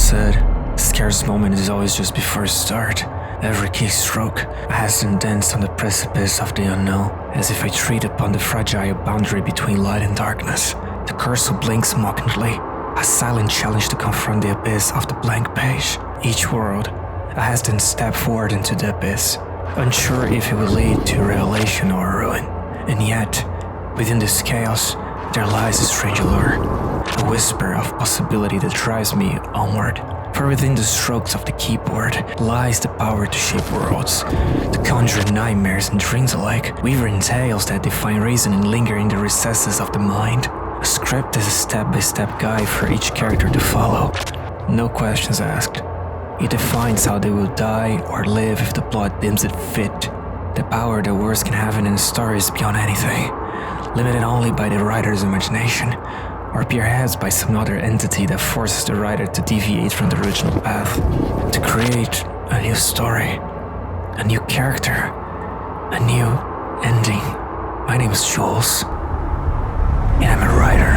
said, the scariest moment is always just before a start. Every keystroke, I hasten dance on the precipice of the unknown, as if I tread upon the fragile boundary between light and darkness. The cursor blinks mockingly, a silent challenge to confront the abyss of the blank page. Each world, I hasten step forward into the abyss, unsure if it will lead to revelation or ruin. And yet, within this chaos, there lies a strange allure, a whisper of possibility that drives me onward. For within the strokes of the keyboard lies the power to shape worlds, to conjure nightmares and dreams alike, weaving tales that define reason and linger in the recesses of the mind. A script is a step-by-step guide for each character to follow. No questions asked. It defines how they will die or live if the plot deems it fit. The power that words can have in a story is beyond anything, limited only by the writer's imagination, or perhaps by some other entity that forces the writer to deviate from the original path, to create a new story, a new character, a new ending. My name is Jules, and I'm a writer.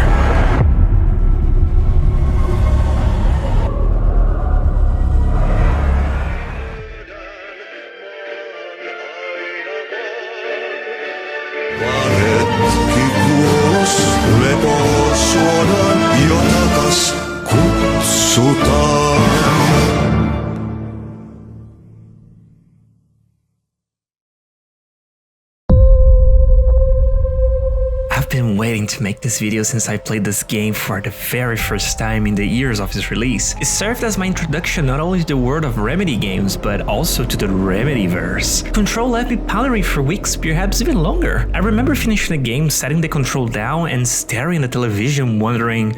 I've been waiting to make this video since I played this game for the very first time in the years of its release. It served as my introduction not only to the world of Remedy games, but also to the Remedyverse. Control left me pondering for weeks, perhaps even longer. I remember finishing the game, setting the control down and staring at the television wondering,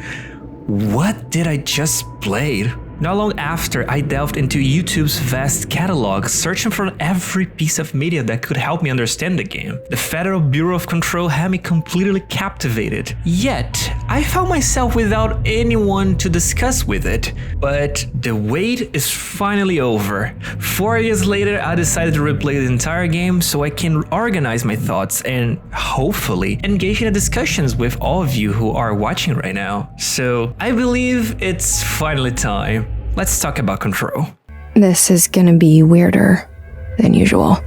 what did I just play? Not long after, I delved into YouTube's vast catalog, searching for every piece of media that could help me understand the game. The Federal Bureau of Control had me completely captivated. Yet, I found myself without anyone to discuss with it. But the wait is finally over. 4 years later, I decided to replay the entire game so I can organize my thoughts and, hopefully, engage in discussions with all of you who are watching right now. So, I believe it's finally time. Let's talk about Control. This is gonna be weirder than usual.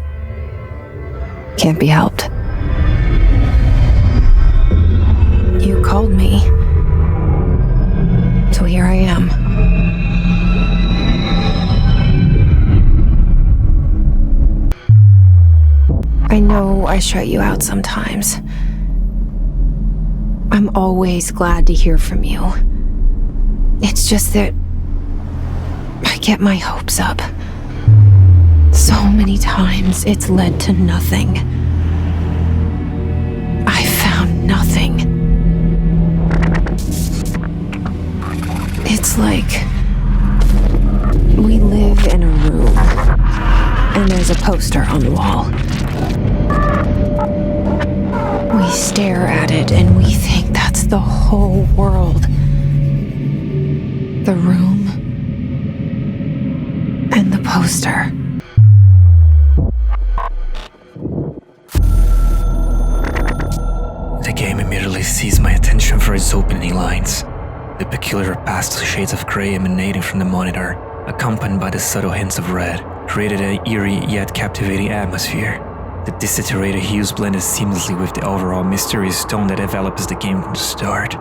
Can't be helped. You called me. So here I am. I know I shut you out sometimes. I'm always glad to hear from you. It's just that I get my hopes up. So many times it's led to nothing. I found nothing. It's like we live in a room and there's a poster on the wall. We stare at it and we think that's the whole world. The room and the poster. The game immediately seized my attention for its opening lines. The peculiar pastel shades of gray emanating from the monitor, accompanied by the subtle hints of red, created an eerie yet captivating atmosphere. The desaturated hues blended seamlessly with the overall mysterious tone that develops the game from the start.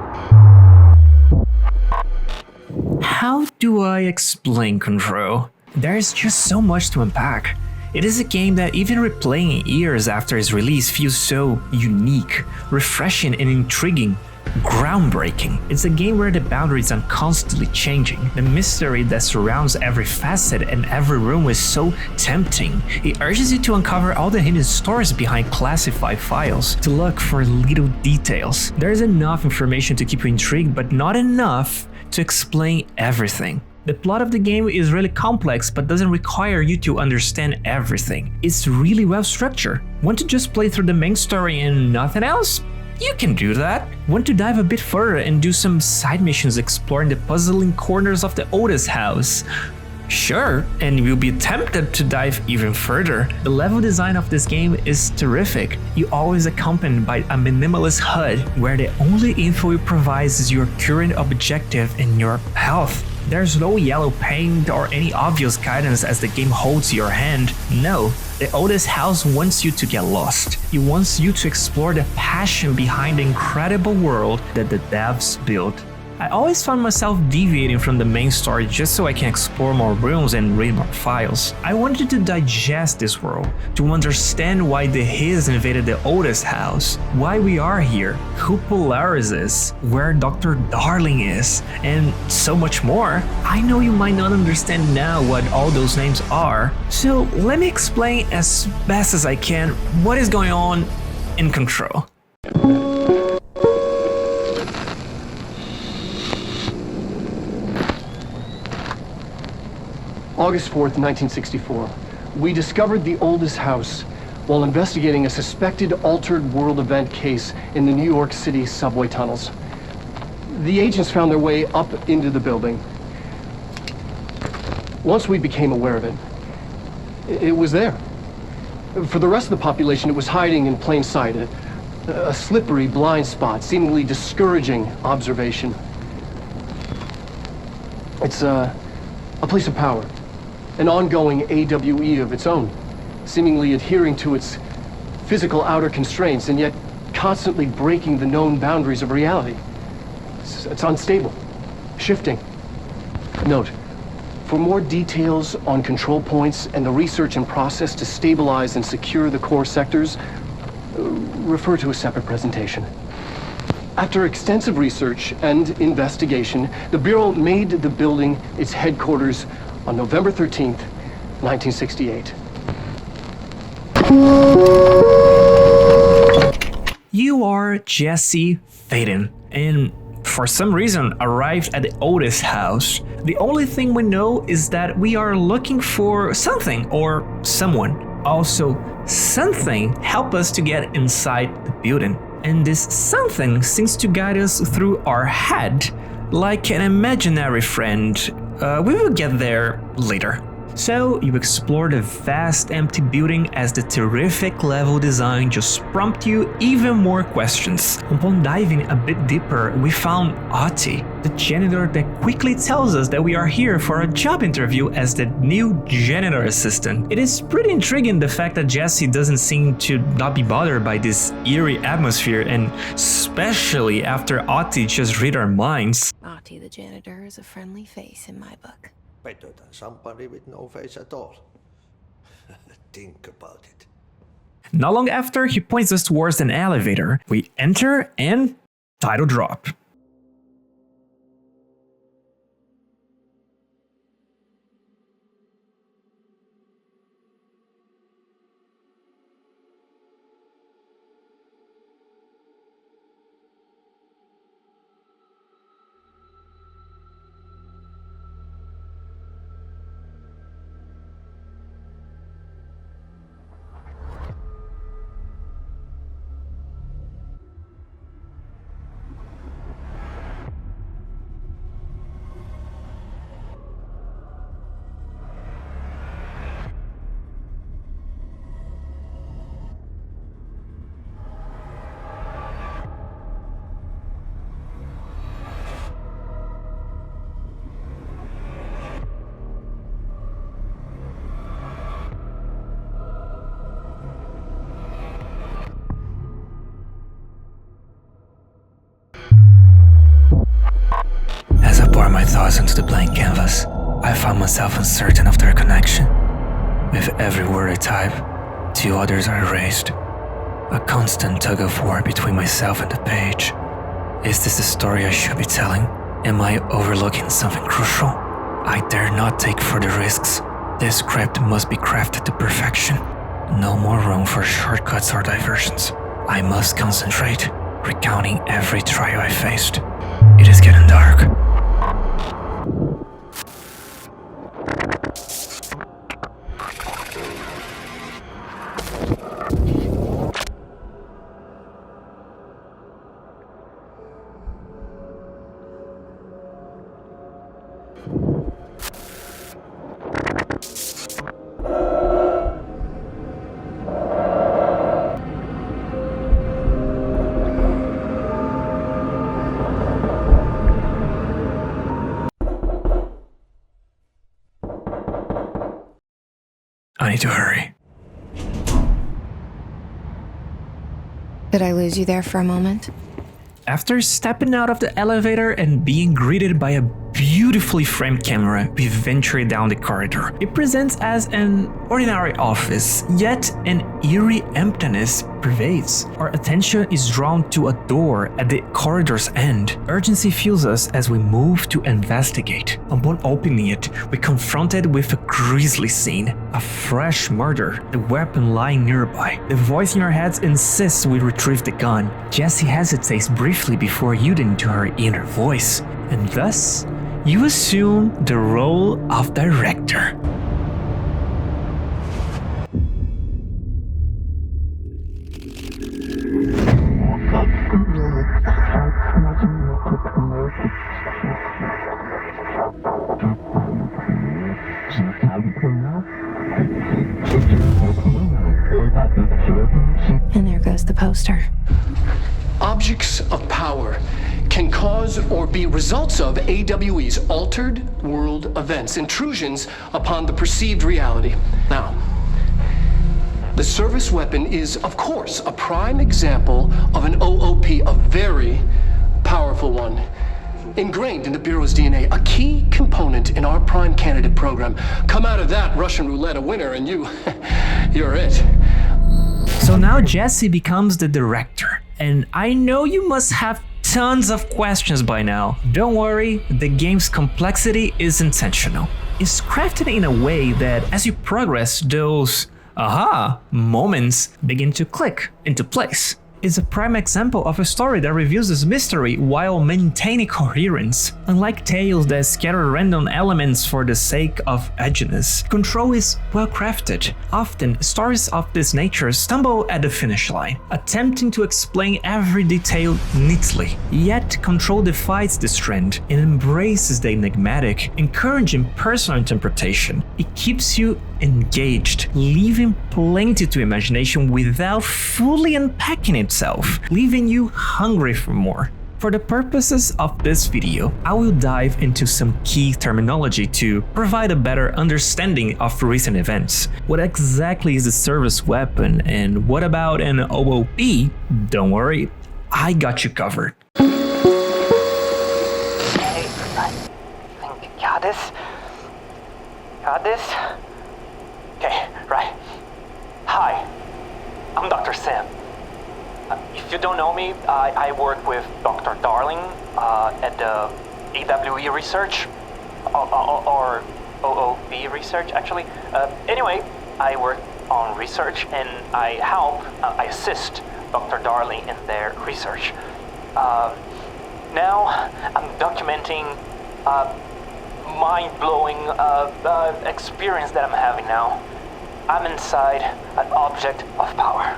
How do I explain Control? There's just so much to unpack. It is a game that even replaying it years after its release feels so unique, refreshing and intriguing, groundbreaking. It's a game where the boundaries are constantly changing. The mystery that surrounds every facet and every room is so tempting. It urges you to uncover all the hidden stories behind classified files, to look for little details. There's enough information to keep you intrigued, but not enough to explain everything. The plot of the game is really complex but doesn't require you to understand everything. It's really well structured. Want to just play through the main story and nothing else? You can do that. Want to dive a bit further and do some side missions exploring the puzzling corners of the oldest house? Sure, and you'll be tempted to dive even further. The level design of this game is terrific. You always accompanied by a minimalist HUD where the only info it provides is your current objective and your health. There's no yellow paint or any obvious guidance as the game holds your hand. No, the oldest house wants you to get lost. It wants you to explore the passion behind the incredible world that the devs built. I always found myself deviating from the main story just so I can explore more rooms and read more files. I wanted to digest this world, to understand why the His invaded the oldest house, why we are here, who Polaris is, where Dr. Darling is, and so much more. I know you might not understand now what all those names are, so let me explain as best as I can what is going on in Control. August 4th, 1964. We discovered the oldest house while investigating a suspected altered world event case in the New York City subway tunnels. The agents found their way up into the building. Once we became aware of it, it was there. For the rest of the population, it was hiding in plain sight, a slippery blind spot, seemingly discouraging observation. It's a place of power. An ongoing AWE of its own, seemingly adhering to its physical outer constraints and yet constantly breaking the known boundaries of reality. It's unstable, shifting. Note, for more details on control points and the research and process to stabilize and secure the core sectors, refer to a separate presentation. After extensive research and investigation, the Bureau made the building its headquarters on November 13th, 1968. You are Jesse Faden, and for some reason arrived at the oldest house. The only thing we know is that we are looking for something or someone. Also, something helped us to get inside the building. And this something seems to guide us through our head, like an imaginary friend. We will get there later. So you explore the vast empty building as the terrific level design just prompts you even more questions. Upon diving a bit deeper, we found Otti, the janitor that quickly tells us that we are here for a job interview as the new janitor assistant. It is pretty intriguing the fact that Jesse doesn't seem to not be bothered by this eerie atmosphere, and especially after Otti just read our minds. Otti the janitor is a friendly face in my book. Better than somebody with no face at all. Think about it. Not long after, he points us towards an elevator. We enter and title drop. As I pour my thoughts into the blank canvas, I found myself uncertain of their connection. With every word I type, 2 others are erased. A constant tug of war between myself and the page. Is this the story I should be telling? Am I overlooking something crucial? I dare not take further risks. This script must be crafted to perfection. No more room for shortcuts or diversions. I must concentrate, recounting every trial I faced. It is getting dark. I need to hurry. Did I lose you there for a moment? After stepping out of the elevator and being greeted by a beautifully framed camera, we venture down the corridor. It presents as an ordinary office, yet an eerie emptiness pervades. Our attention is drawn to a door at the corridor's end. Urgency fills us as we move to investigate. Upon opening it, we're confronted with a grisly scene, a fresh murder, the weapon lying nearby. The voice in our heads insists we retrieve the gun. Jessie hesitates briefly before yielding to her inner voice, and thus, you assume the role of director. And there goes the poster. Objects of power can cause or be results of AWE's altered world events, intrusions upon the perceived reality. Now, the service weapon is, of course, a prime example of an OOP, a very powerful one. Ingrained in the Bureau's DNA, a key component in our prime candidate program. Come out of that Russian roulette a winner and you're it. So now Jessie becomes the director, and I know you must have tons of questions by now. Don't worry, the game's complexity is intentional. It's crafted in a way that as you progress, those aha moments begin to click into place. It's a prime example of a story that reveals this mystery while maintaining coherence. Unlike tales that scatter random elements for the sake of edginess, Control is well crafted. Often, stories of this nature stumble at the finish line, attempting to explain every detail neatly. Yet, Control defies this trend and embraces the enigmatic, encouraging personal interpretation. It keeps you engaged, leaving plenty to imagination without fully unpacking itself, leaving you hungry for more. For the purposes of this video, I will dive into some key terminology to provide a better understanding of recent events. What exactly is a service weapon, and what about an OOP? Don't worry, I got you covered. Hey, I think you got this. Got this? Okay, right. Hi, I'm Dr. Sam. If you don't know me, I work with Dr. Darling at the AWE research, or OOP research, actually. Anyway, I work on research and I assist Dr. Darling in their research. Now, I'm documenting mind-blowing experience that I'm having now. I'm inside an object of power,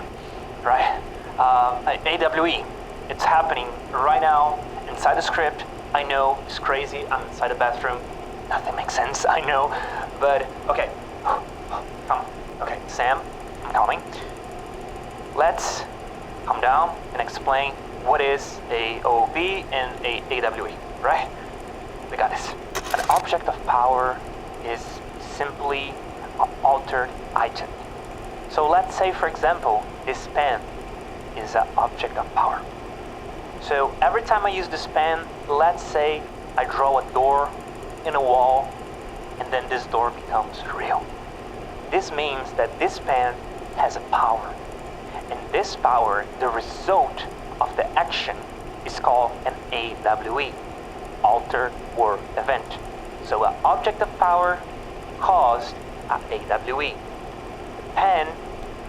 right? AWE, it's happening right now inside the script. I know, it's crazy, I'm inside the bathroom. Nothing makes sense, I know, but okay. Come, okay, Sam, I'm coming. Let's come down and explain what is a OOP and a AWE, right? We got this. An object of power is simply an altered item. So let's say, for example, this pen is an object of power. So every time I use this pen, let's say I draw a door in a wall, and then this door becomes real. This means that this pen has a power. And this power, the result of the action, is called an AWE, altered world event. So an object of power caused an AWE. The pen,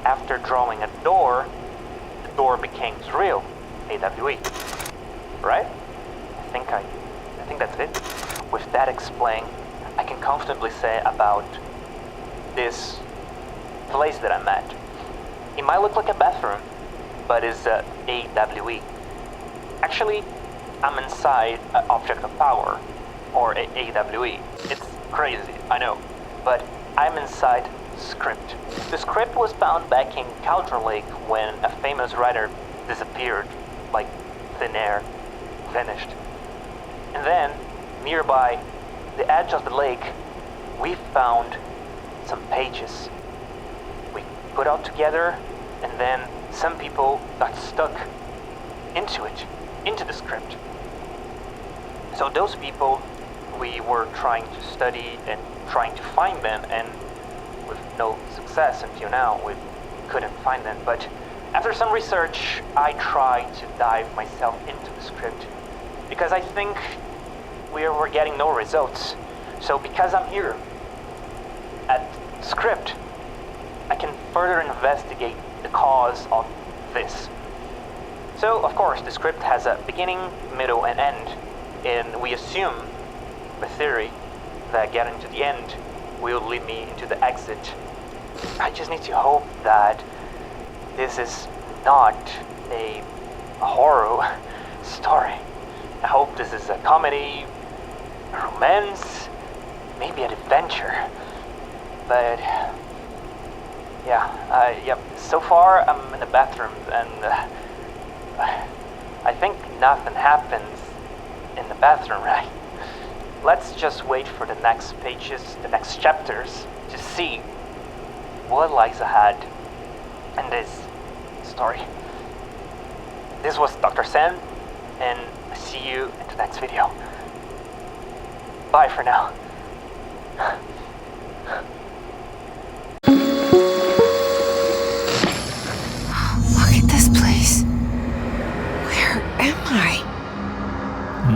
after drawing a door, the door becomes real, AWE. Right? I think that's it. With that explained, I can comfortably say about this place that I'm at. It might look like a bathroom, but it's a AWE. Actually, I'm inside an object of power, or a AWE. It's crazy, I know, but I'm inside script. The script was found back in Cauldron Lake when a famous writer disappeared, like thin air, vanished. And then, nearby the edge of the lake, we found some pages put out together, and then some people got stuck into the script. So those people, we were trying to study and trying to find them, and with no success until now, we couldn't find them. But after some research, I tried to dive myself into the script, because I think we were getting no results. So because I'm here at script, I can further investigate the cause of this. So of course the script has a beginning, middle and end, and we assume the theory that getting to the end will lead me into the exit. I just need to hope that this is not a horror story. I hope this is a comedy, a romance, maybe an adventure. But yeah, so far I'm in the bathroom, and I think nothing happens in the bathroom, right? Let's just wait for the next pages, the next chapters, to see what lies ahead in this story. This was Dr. Sen, and I see you in the next video. Bye for now. Look at this place. Where am I?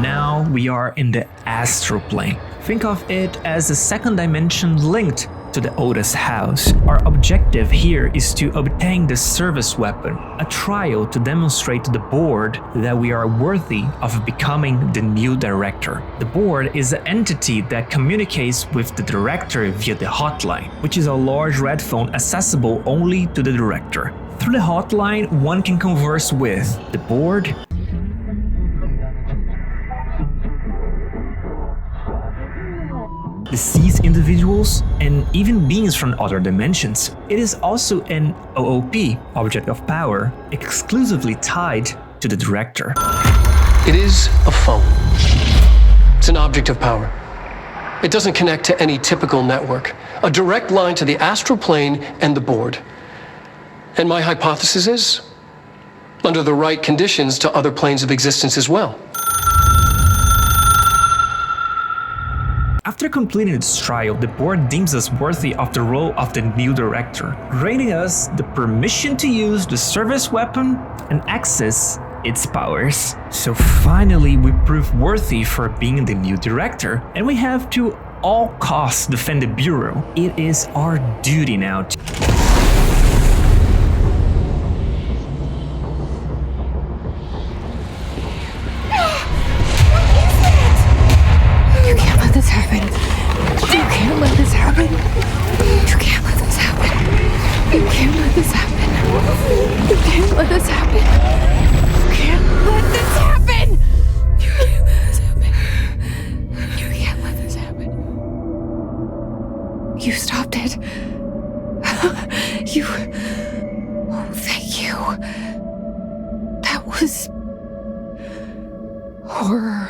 Now we are in the astral plane. Think of it as a second dimension linked to the Otis house. Our objective here is to obtain the service weapon, a trial to demonstrate to the board that we are worthy of becoming the new director. The board is an entity that communicates with the director via the hotline, which is a large red phone accessible only to the director. Through the hotline, one can converse with the board, deceased individuals, and even beings from other dimensions. It is also an OOP, object of power, exclusively tied to the director. It is a phone. It's an object of power. It doesn't connect to any typical network. A direct line to the astral plane and the board. And my hypothesis is, under the right conditions, to other planes of existence as well. After completing its trial, the board deems us worthy of the role of the new director, granting us the permission to use the service weapon and access its powers. So finally, we prove worthy for being the new director, and we have to all costs defend the Bureau. It is our duty now to... You can't let this happen. You can't let this happen. You can't let this happen. You can't let this happen. You can't let this happen. You can't let this happen. You can't let this happen. You can't let this happen. You stopped it. You... Oh, thank you. That was... horror.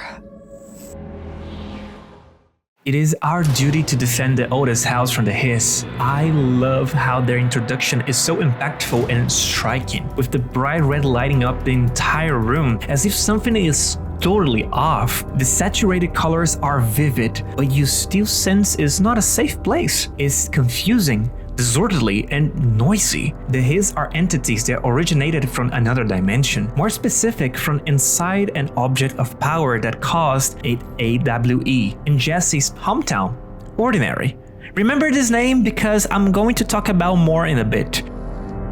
It is our duty to defend the Otis house from the hiss. I love how their introduction is so impactful and striking, with the bright red lighting up the entire room as if something is totally off. The saturated colors are vivid, but you still sense it's not a safe place. It's confusing, disorderly, and noisy. The hiss are entities that originated from another dimension, more specific, from inside an object of power that caused an AWE in Jesse's hometown, Ordinary. Remember this name because I'm going to talk about more in a bit.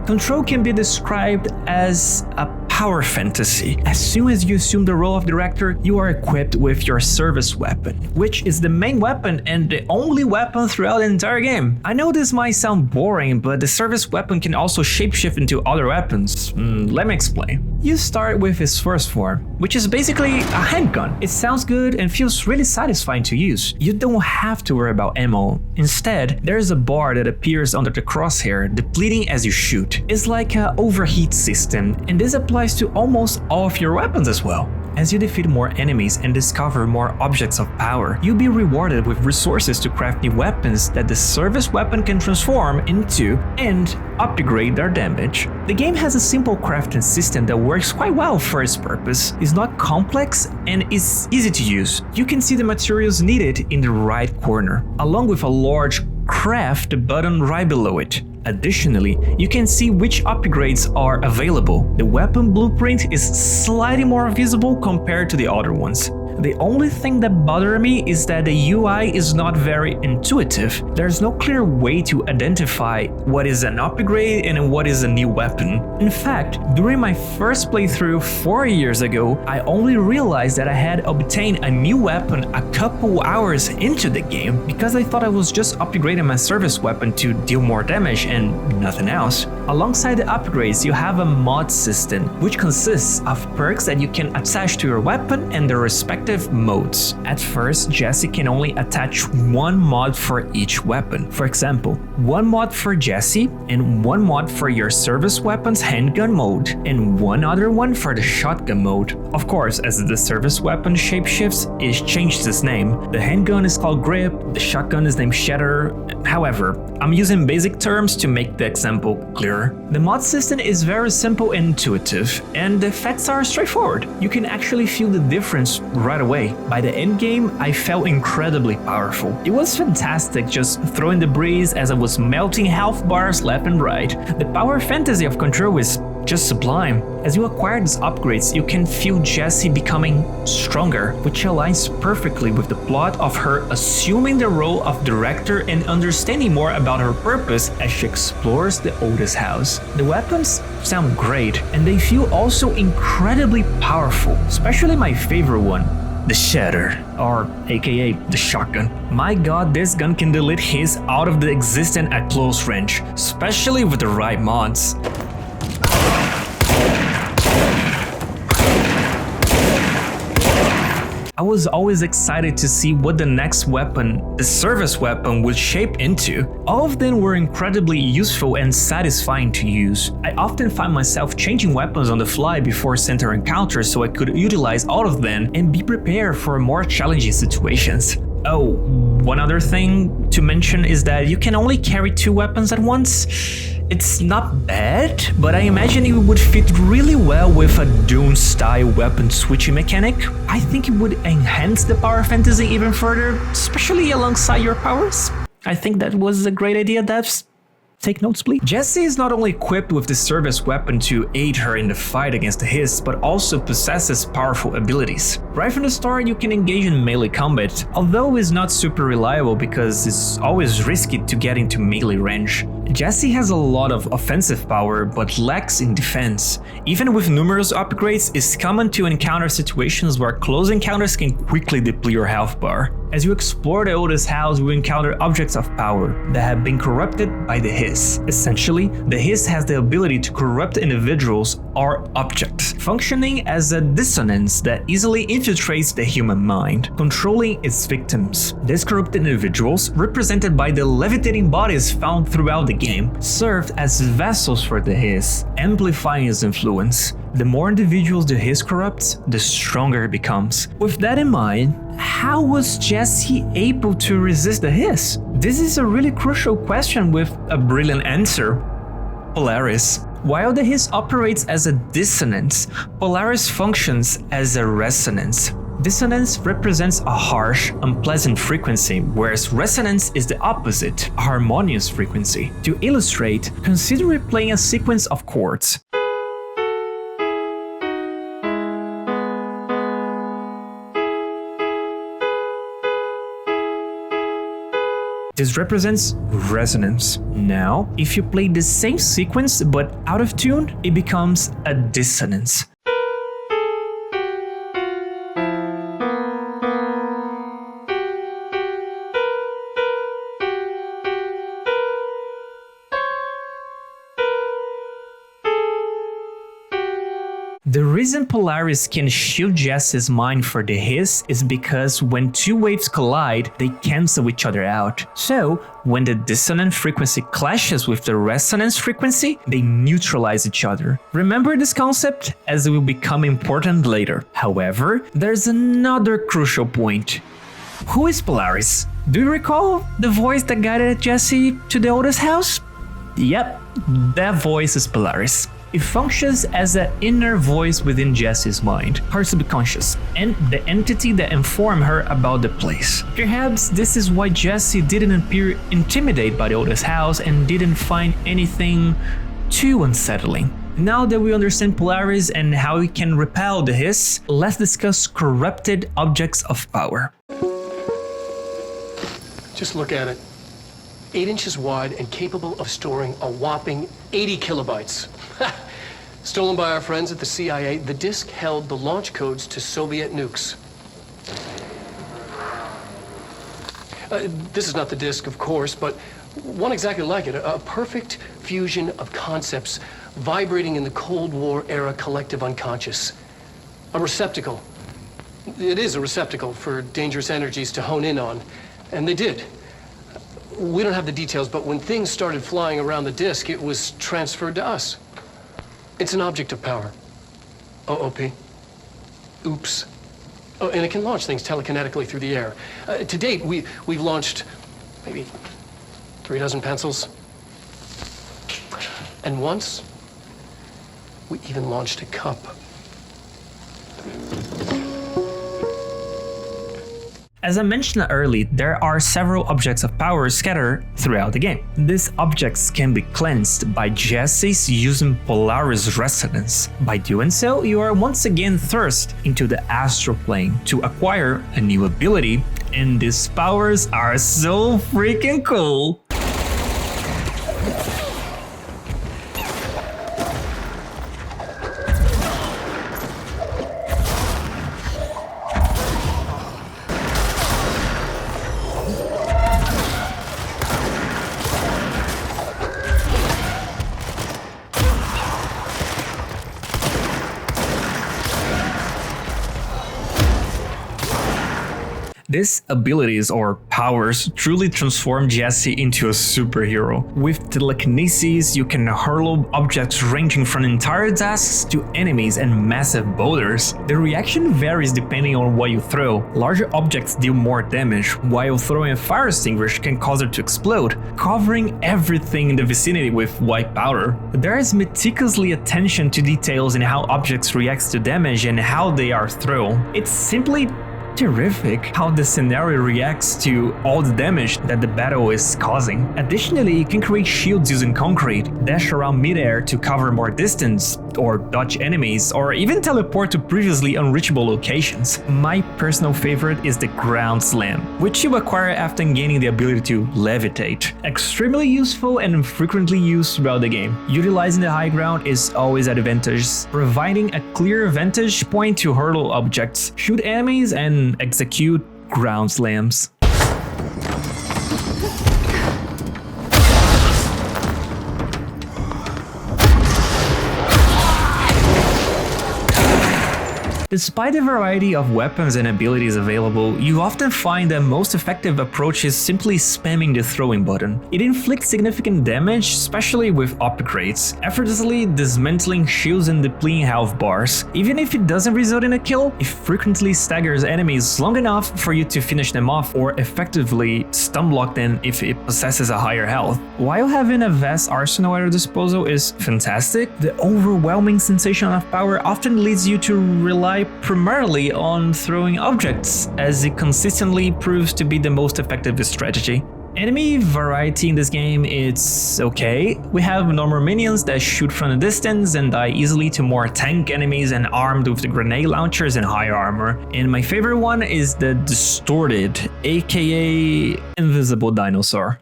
Control can be described as a power fantasy. As soon as you assume the role of director, you are equipped with your service weapon, which is the main weapon and the only weapon throughout the entire game. I know this might sound boring, but the service weapon can also shapeshift into other weapons. Let me explain. You start with its first form, which is basically a handgun. It sounds good and feels really satisfying to use. You don't have to worry about ammo. Instead, there is a bar that appears under the crosshair, depleting as you shoot. It's like an overheat system, and this applies to almost all of your weapons as well. As you defeat more enemies and discover more objects of power, you'll be rewarded with resources to craft new weapons that the service weapon can transform into and upgrade their damage. The game has a simple crafting system that works quite well for its purpose. It's not complex and is easy to use. You can see the materials needed in the right corner, along with a large craft button right below it. Additionally, you can see which upgrades are available. The weapon blueprint is slightly more visible compared to the other ones. The only thing that bothered me is that the UI is not very intuitive. There's no clear way to identify what is an upgrade and what is a new weapon. In fact, during my first playthrough 4 years ago, I only realized that I had obtained a new weapon a couple hours into the game because I thought I was just upgrading my service weapon to deal more damage and nothing else. Alongside the upgrades, you have a mod system, which consists of perks that you can attach to your weapon and their respective modes. At first, Jesse can only attach one mod for each weapon. For example, one mod for Jesse and one mod for your service weapon's handgun mode and one other one for the shotgun mode. Of course, as the service weapon shapeshifts, it changed its name. The handgun is called Grip, the shotgun is named Shatter. However, I'm using basic terms to make the example clearer. The mod system is very simple and intuitive, and the effects are straightforward. You can actually feel the difference right away. By the end game, I felt incredibly powerful. It was fantastic just throwing the breeze as I was melting health bars left and right. The power fantasy of Control is just sublime. As you acquire these upgrades, you can feel Jessie becoming stronger, which aligns perfectly with the plot of her assuming the role of director and understanding more about her purpose as she explores the oldest house. The weapons sound great, and they feel also incredibly powerful, especially my favorite one, the Shatter, or aka the shotgun. My god, this gun can delete his out of the existence at close range, especially with the right mods. I was always excited to see what the next weapon, the service weapon, would shape into. All of them were incredibly useful and satisfying to use. I often find myself changing weapons on the fly before center encounters so I could utilize all of them and be prepared for more challenging situations. Oh, one other thing to mention is that you can only carry 2 weapons at once. It's not bad, but I imagine it would fit really well with a Doom-style weapon switching mechanic. I think it would enhance the power fantasy even further, especially alongside your powers. I think that was a great idea, devs. Take notes, please. Jessie is not only equipped with the service weapon to aid her in the fight against the Hiss, but also possesses powerful abilities. Right from the start, you can engage in melee combat, although it's not super reliable because it's always risky to get into melee range. Jessie has a lot of offensive power, but lacks in defense. Even with numerous upgrades, it's common to encounter situations where close encounters can quickly deplete your health bar. As you explore the oldest house, you encounter objects of power that have been corrupted by the Hiss. Essentially, the Hiss has the ability to corrupt individuals or objects, functioning as a dissonance that easily infiltrates the human mind, controlling its victims. These corrupted individuals, represented by the levitating bodies found throughout the game, served as vessels for the Hiss, amplifying its influence. The more individuals the Hiss corrupts, the stronger it becomes. With that in mind, how was Jessie able to resist the Hiss? This is a really crucial question with a brilliant answer. Polaris. While the Hiss operates as a dissonance, Polaris functions as a resonance. Dissonance represents a harsh, unpleasant frequency, whereas resonance is the opposite, a harmonious frequency. To illustrate, consider replaying a sequence of chords. This represents resonance. Now, if you play the same sequence but out of tune, it becomes a dissonance. The reason Polaris can shield Jesse's mind for the hiss is because when two waves collide, they cancel each other out. So, when the dissonant frequency clashes with the resonance frequency, they neutralize each other. Remember this concept, as it will become important later. However, there's another crucial point. Who is Polaris? Do you recall the voice that guided Jesse to the oldest house? Yep, that voice is Polaris. It functions as an inner voice within Jessie's mind, her subconscious, and the entity that informed her about the place. Perhaps this is why Jessie didn't appear intimidated by the oldest house and didn't find anything too unsettling. Now that we understand Polaris and how it can repel the hiss, let's discuss corrupted objects of power. Just look at it. 8 inches wide and capable of storing a whopping 80 kilobytes. Stolen by our friends at the CIA, the disk held the launch codes to Soviet nukes. This is not the disk, of course, but one exactly like it. A perfect fusion of concepts vibrating in the Cold War era collective unconscious. A receptacle. It is a receptacle for dangerous energies to hone in on. And they did. We don't have the details, but when things started flying around the disk, it was transferred to us. It's an object of power. OOP. Oops. Oh, and it can launch things telekinetically through the air. To date, we've launched maybe 3 dozen pencils. And once, we even launched a cup. As I mentioned earlier, there are several objects of power scattered throughout the game. These objects can be cleansed by Jesse's using Polaris resonance. By doing so, you are once again thrust into the astral plane to acquire a new ability, and these powers are so freaking cool. These abilities or powers truly transform Jesse into a superhero. With telekinesis, you can hurl objects ranging from entire desks to enemies and massive boulders. The reaction varies depending on what you throw. Larger objects deal more damage, while throwing a fire extinguisher can cause it to explode, covering everything in the vicinity with white powder. There is meticulously attention to details in how objects react to damage and how they are thrown. It's simply terrific how the scenario reacts to all the damage that the battle is causing. Additionally, you can create shields using concrete, dash around midair to cover more distance, or dodge enemies, or even teleport to previously unreachable locations. My personal favorite is the ground slam, which you acquire after gaining the ability to levitate. Extremely useful and frequently used throughout the game. Utilizing the high ground is always advantageous, providing a clear vantage point to hurdle objects, shoot enemies, and execute ground slams. Despite the variety of weapons and abilities available, you often find the most effective approach is simply spamming the throwing button. It inflicts significant damage, especially with upgrades, effortlessly dismantling shields and depleting health bars. Even if it doesn't result in a kill, it frequently staggers enemies long enough for you to finish them off or effectively stun block them if it possesses a higher health. While having a vast arsenal at your disposal is fantastic, the overwhelming sensation of power often leads you to rely primarily on throwing objects, as it consistently proves to be the most effective strategy. Enemy variety in this game, it's okay. We have normal minions that shoot from a distance and die easily to more tank enemies and armed with the grenade launchers and higher armor. And my favorite one is the distorted, aka invisible dinosaur.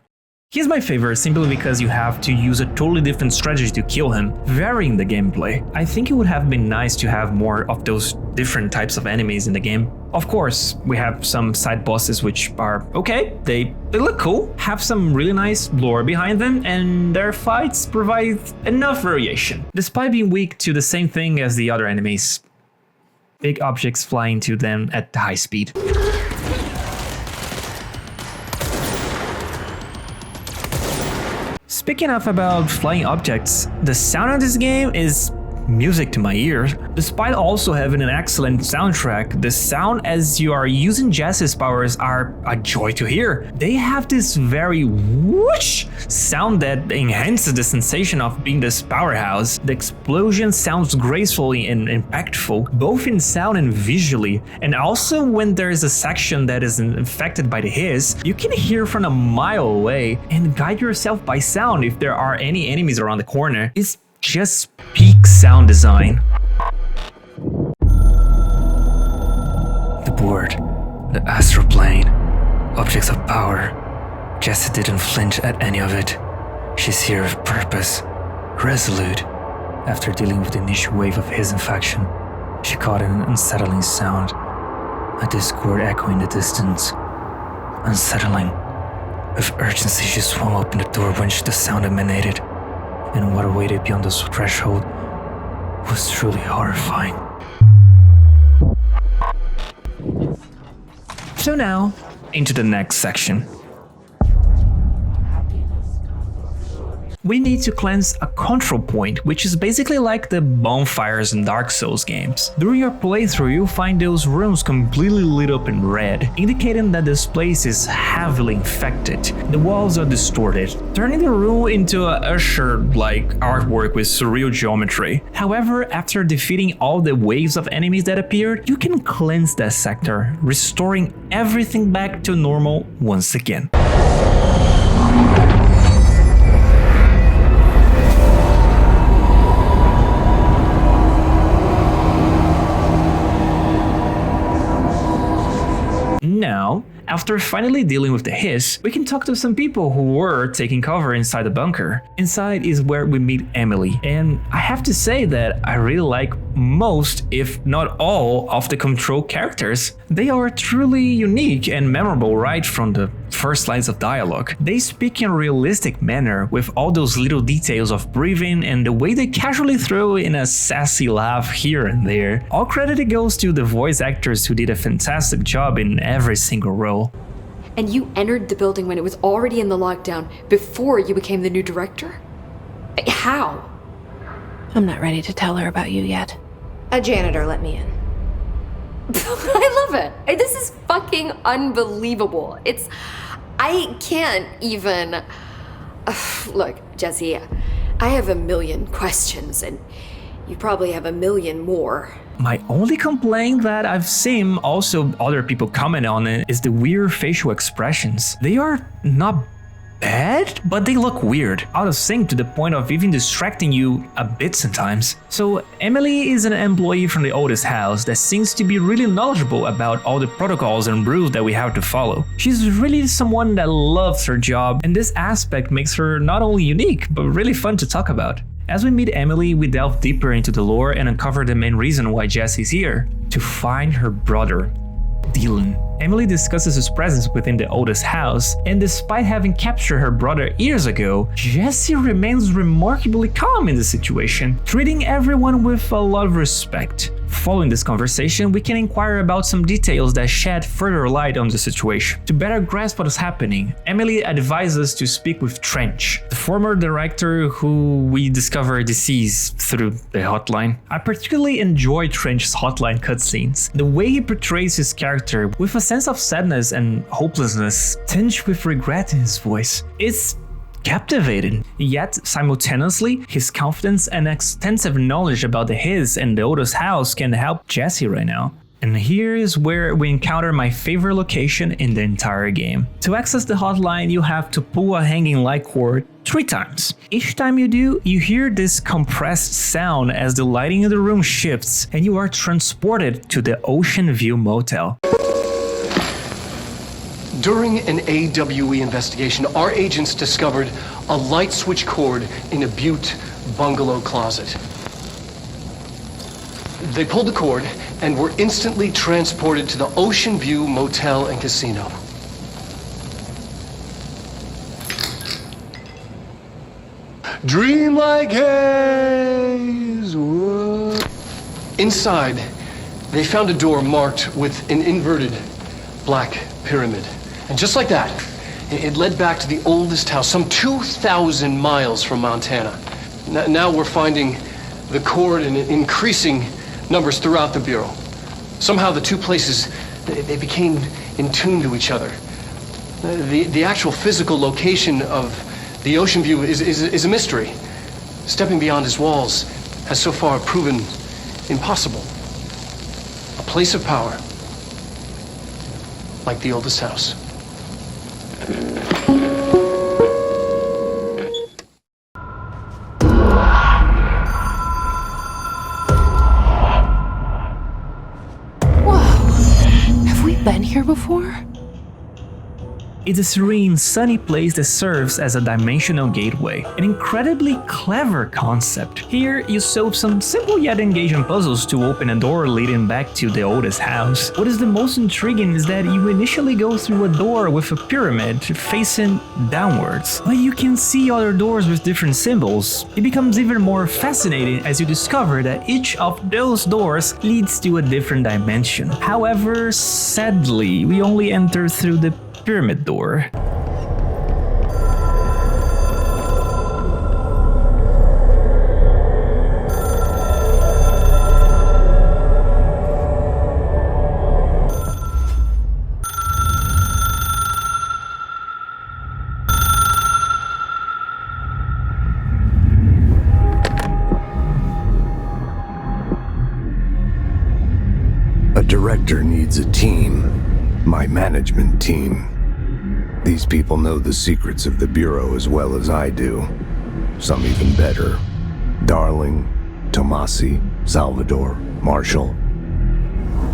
He's my favorite simply because you have to use a totally different strategy to kill him, varying the gameplay. I think it would have been nice to have more of those different types of enemies in the game. Of course, we have some side bosses which are okay, they look cool, have some really nice lore behind them, and their fights provide enough variation, despite being weak to the same thing as the other enemies. Big objects flying to them at high speed. Speaking of about flying objects, the sound of this game is music to my ears. Despite also having an excellent soundtrack, the sound as you are using Jesse's powers are a joy to hear. They have this very whoosh sound that enhances the sensation of being this powerhouse. The explosion sounds gracefully and impactful, both in sound and visually. And also when there is a section that is infected by the hiss, you can hear from a mile away and guide yourself by sound if there are any enemies around the corner. It's just peak sound design. The board, the astral plane, objects of power. Jessie didn't flinch at any of it. She's here with purpose, resolute. After dealing with the initial wave of his infection, she caught an unsettling sound, a discord echo in the distance. Unsettling. With urgency, she swung open the door whence the sound emanated. And what awaited beyond the threshold was truly horrifying. So now, into the next section. We need to cleanse a control point, which is basically like the bonfires in Dark Souls games. During your playthrough, you'll find those rooms completely lit up in red, indicating that this place is heavily infected. The walls are distorted, turning the room into a Usher-like artwork with surreal geometry. However, after defeating all the waves of enemies that appeared, you can cleanse that sector, restoring everything back to normal once again. Now, after finally dealing with the hiss, we can talk to some people who were taking cover inside the bunker. Inside is where we meet Emily, and I have to say that I really like most, if not all, of the Control characters. They are truly unique and memorable right from the first lines of dialogue. They speak in a realistic manner with all those little details of breathing and the way they casually throw in a sassy laugh here and there. All credit goes to the voice actors who did a fantastic job in every single role. And you entered the building when it was already in the lockdown before you became the new director? How? I'm not ready to tell her about you yet. A janitor let me in. I love it. This is fucking unbelievable. I can't even... Look, Jesse, I have a million questions and you probably have a million more. My only complaint that I've seen also other people comment on it is the weird facial expressions. They are not bad, but they look weird, out of sync to the point of even distracting you a bit sometimes. So Emily is an employee from the oldest house that seems to be really knowledgeable about all the protocols and rules that we have to follow. She's really someone that loves her job, and this aspect makes her not only unique, but really fun to talk about. As we meet Emily, we delve deeper into the lore and uncover the main reason why Jesse's here: to find her brother, Dylan. Emily discusses his presence within the oldest house, and despite having captured her brother years ago, Jesse remains remarkably calm in the situation, treating everyone with a lot of respect. Following this conversation, we can inquire about some details that shed further light on the situation. To better grasp what is happening, Emily advises to speak with Trench, the former director who we discover deceased through the hotline. I particularly enjoy Trench's hotline cutscenes. The way he portrays his character with a sense of sadness and hopelessness, tinged with regret in his voice. It's captivating, yet simultaneously, his confidence and extensive knowledge about his and the oldest house can help Jesse right now. And here is where we encounter my favorite location in the entire game. To access the hotline, you have to pull a hanging light cord 3 times. Each time you do, you hear this compressed sound as the lighting in the room shifts and you are transported to the Ocean View Motel. During an AWE investigation, our agents discovered a light switch cord in a Butte bungalow closet. They pulled the cord and were instantly transported to the Ocean View Motel and Casino. Dream like haze. Whoa. Inside, they found a door marked with an inverted black pyramid. And just like that, it led back to the oldest house, some 2,000 miles from Montana. Now we're finding the cord in increasing numbers throughout the Bureau. Somehow the two places, they became in tune to each other. The actual physical location of the Ocean View is a mystery. Stepping beyond its walls has so far proven impossible. A place of power, like the oldest house. Been here before? It's a serene, sunny place that serves as a dimensional gateway, an incredibly clever concept. Here, you solve some simple yet engaging puzzles to open a door leading back to the oldest house. What is the most intriguing is that you initially go through a door with a pyramid facing downwards, but you can see other doors with different symbols. It becomes even more fascinating as you discover that each of those doors leads to a different dimension. However, sadly, we only enter through the pyramid door. A director needs a team, my management team. These people know the secrets of the Bureau as well as I do. Some even better. Darling, Tomasi, Salvador, Marshall.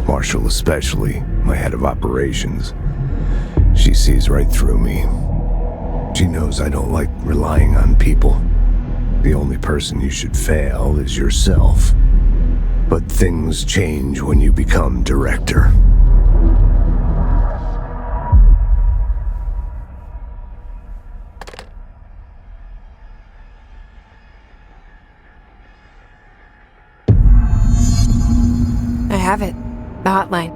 Marshall especially, my head of operations. She sees right through me. She knows I don't like relying on people. The only person you should fail is yourself. But things change when you become director. I have it. The hotline.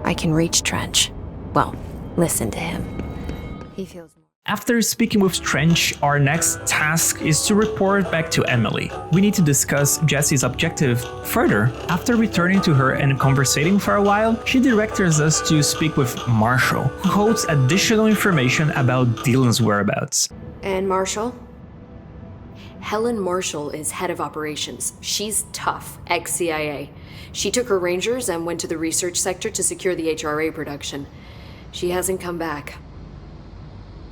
I can reach Trench. Well, listen to him. He feels more. After speaking with Trench, our next task is to report back to Emily. We need to discuss Jesse's objective further. After returning to her and conversating for a while, she directs us to speak with Marshall, who holds additional information about Dylan's whereabouts. And Marshall? Helen Marshall is head of operations. She's tough, ex-CIA. She took her Rangers and went to the research sector to secure the HRA production. She hasn't come back.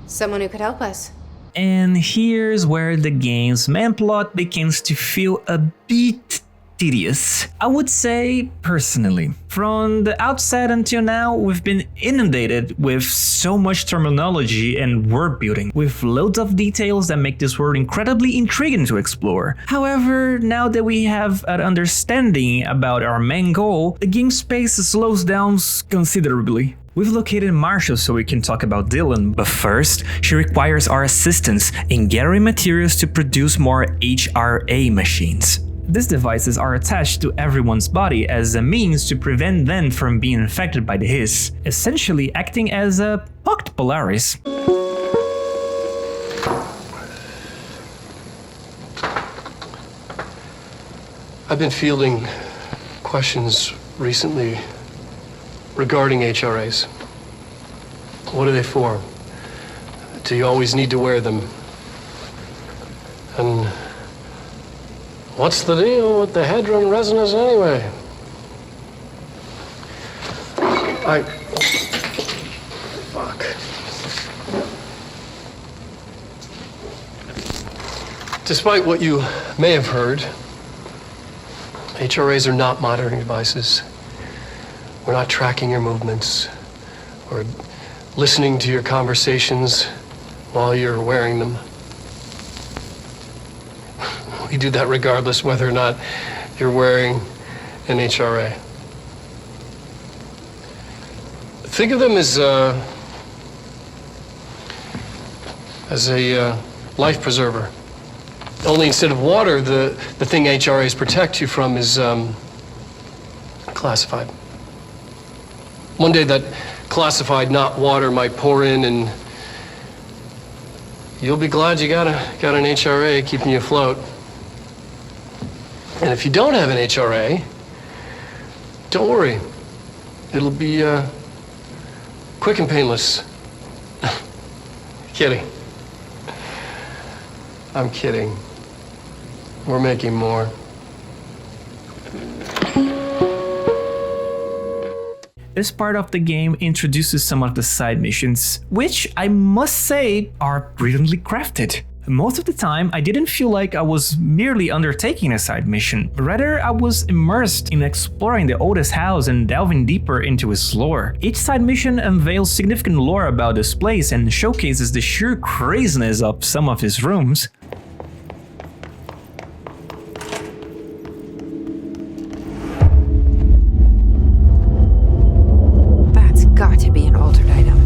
Someone who could help us. And here's where the game's main plot begins to feel a bit tedious. I would say, personally. From the outset until now, we've been inundated with so much terminology and world building, with loads of details that make this world incredibly intriguing to explore. However, now that we have an understanding about our main goal, the game space slows down considerably. We've located Marshall so we can talk about Dylan, but first, she requires our assistance in gathering materials to produce more HRA machines. These devices are attached to everyone's body as a means to prevent them from being infected by the hiss, essentially acting as a pocket Polaris. I've been fielding questions recently regarding HRAs. What are they for? Do you always need to wear them? And what's the deal with the Hedron resonance anyway? Fuck. Despite what you may have heard, HRAs are not monitoring devices. We're not tracking your movements or listening to your conversations while you're wearing them. We do that regardless whether or not you're wearing an HRA. Think of them as a life preserver. Only instead of water, the thing HRAs protect you from is classified. One day that classified, not water, might pour in, and you'll be glad you got an HRA keeping you afloat. And if you don't have an HRA, don't worry. It'll be quick and painless. Kidding. I'm kidding. We're making more. This part of the game introduces some of the side missions, which I must say are brilliantly crafted. Most of the time, I didn't feel like I was merely undertaking a side mission. Rather, I was immersed in exploring the oldest house and delving deeper into its lore. Each side mission unveils significant lore about this place and showcases the sheer craziness of some of its rooms. That's got to be an altered item.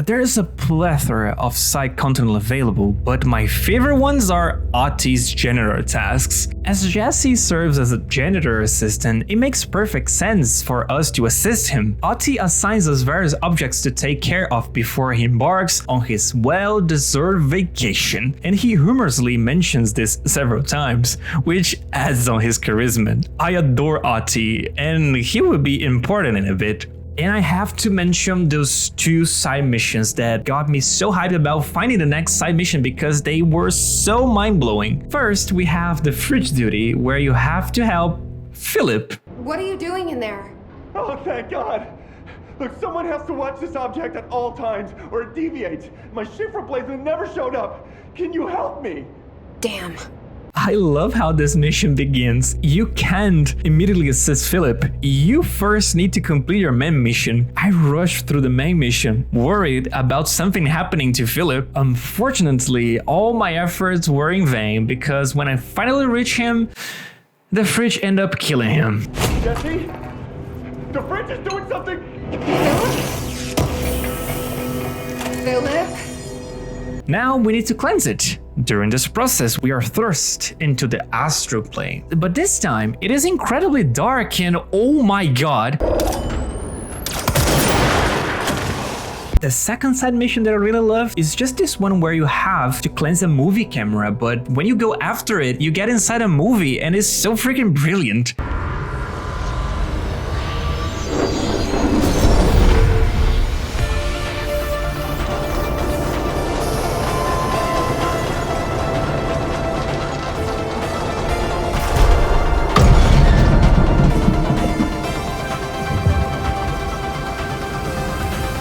There's a plethora of side content available, but my favorite ones are Otti's janitor tasks. As Jesse serves as a janitor assistant, it makes perfect sense for us to assist him. Otti assigns us various objects to take care of before he embarks on his well-deserved vacation, and he humorously mentions this several times, which adds on his charisma. I adore Otti, and he will be important in a bit. And I have to mention those two side missions that got me so hyped about finding the next side mission because they were so mind-blowing. First, we have the fridge duty, where you have to help Philip. What are you doing in there? Oh, thank God! Look, someone has to watch this object at all times, or it deviates. My shift replacement never showed up. Can you help me? Damn. I love how this mission begins. You can't immediately assist Philip. You first need to complete your main mission. I rushed through the main mission, worried about something happening to Philip. Unfortunately, all my efforts were in vain because when I finally reached him, the fridge ended up killing him. Jesse? The fridge is doing something! Philip? Now we need to cleanse it. During this process, we are thrust into the astral plane. But this time, it is incredibly dark and oh my god. The second side mission that I really love is just this one where you have to cleanse a movie camera, but when you go after it, you get inside a movie and it's so freaking brilliant.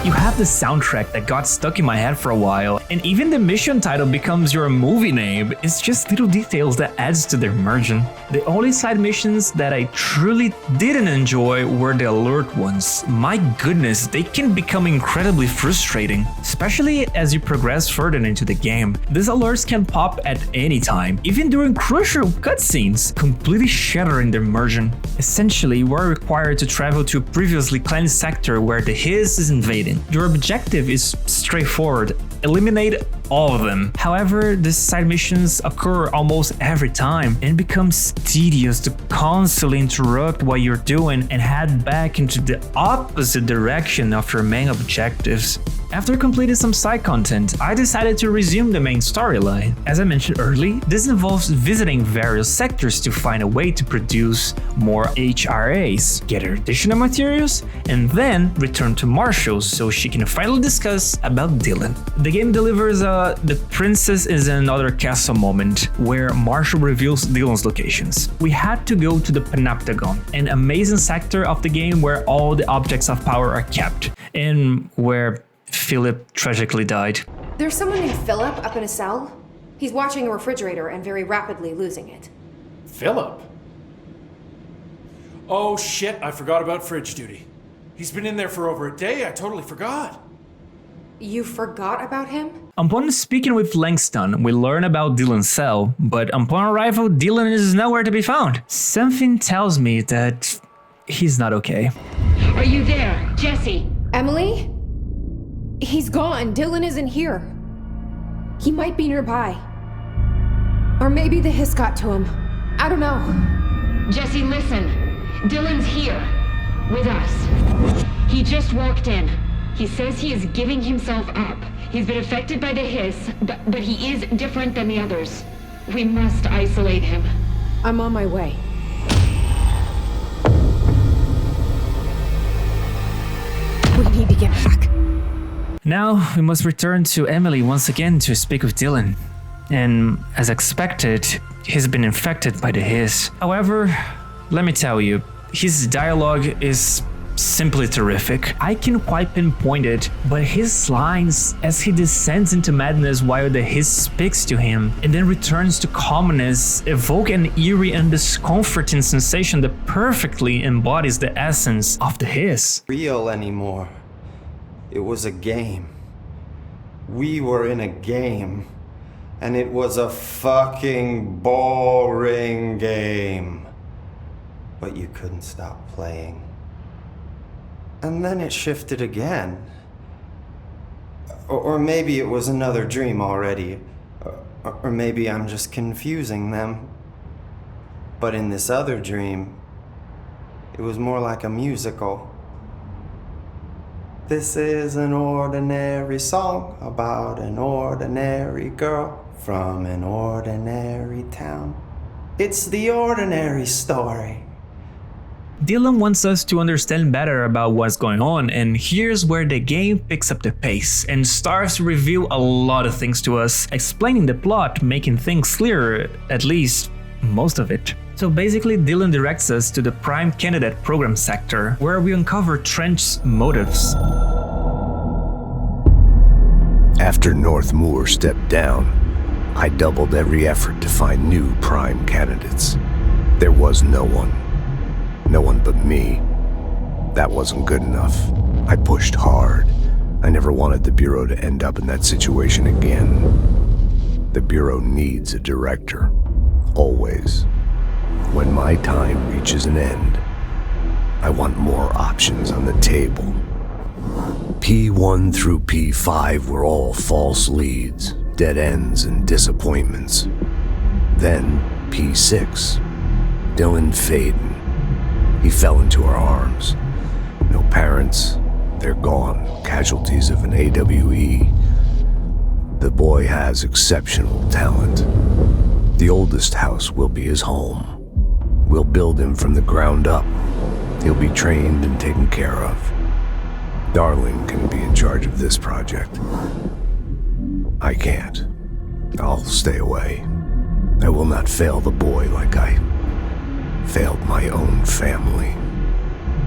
You have the soundtrack that got stuck in my head for a while, and even the mission title becomes your movie name. It's just little details that adds to the immersion. The only side missions that I truly didn't enjoy were the alert ones. My goodness, they can become incredibly frustrating, especially as you progress further into the game. These alerts can pop at any time, even during crucial cutscenes, completely shattering the immersion. Essentially, you are required to travel to a previously cleansed sector where the Hiss is invading. Your objective is straightforward: eliminate all of them. However, these side missions occur almost every time and it becomes tedious to constantly interrupt what you're doing and head back into the opposite direction of your main objectives. After completing some side content, I decided to resume the main storyline. As I mentioned earlier, this involves visiting various sectors to find a way to produce more HRAs, get additional materials, and then return to Marshall so she can finally discuss about Dylan. The game delivers the princess is in another castle moment where Marshall reveals Dylan's locations. We had to go to the Panoptagon, an amazing sector of the game where all the objects of power are kept, and where Philip tragically died. There's someone named Philip up in a cell. He's watching a refrigerator and very rapidly losing it. Philip? Oh shit, I forgot about fridge duty. He's been in there for over a day, I totally forgot. You forgot about him? Upon speaking with Langston, we learn about Dylan's cell, but upon arrival, Dylan is nowhere to be found. Something tells me that he's not okay. Are you there, Jesse? Emily? He's gone. Dylan isn't here. He might be nearby. Or maybe the hiss got to him. I don't know. Jesse, listen. Dylan's here. With us. He just walked in. He says he is giving himself up. He's been affected by the hiss, but he is different than the others. We must isolate him. I'm on my way. We need to get back. Now we must return to Emily once again to speak with Dylan. And as expected, he's been infected by the hiss. However, let me tell you, his dialogue is simply terrific. I can't quite pinpoint it, but his lines as he descends into madness while the hiss speaks to him and then returns to calmness evoke an eerie and discomforting sensation that perfectly embodies the essence of the hiss. Real anymore. It was a game. We were in a game. And it was a fucking boring game. But you couldn't stop playing. And then it shifted again. Or maybe it was another dream already. Or maybe I'm just confusing them. But in this other dream, it was more like a musical. This is an ordinary song about an ordinary girl from an ordinary town. It's the ordinary story. Dylan wants us to understand better about what's going on, and here's where the game picks up the pace and starts to reveal a lot of things to us, explaining the plot, making things clearer, at least most of it. So basically, Dylan directs us to the Prime Candidate Program sector, where we uncover Trench's motives. After North Moore stepped down, I doubled every effort to find new Prime candidates. There was no one. No one but me. That wasn't good enough. I pushed hard. I never wanted the Bureau to end up in that situation again. The Bureau needs a director. Always. When my time reaches an end, I want more options on the table. P1 through P5 were all false leads, dead ends, and disappointments. Then P6, Dylan Faden. He fell into our arms. No parents, they're gone, casualties of an AWE. The boy has exceptional talent. The oldest house will be his home. We'll build him from the ground up. He'll be trained and taken care of. Darling can be in charge of this project. I can't. I'll stay away. I will not fail the boy like I failed my own family,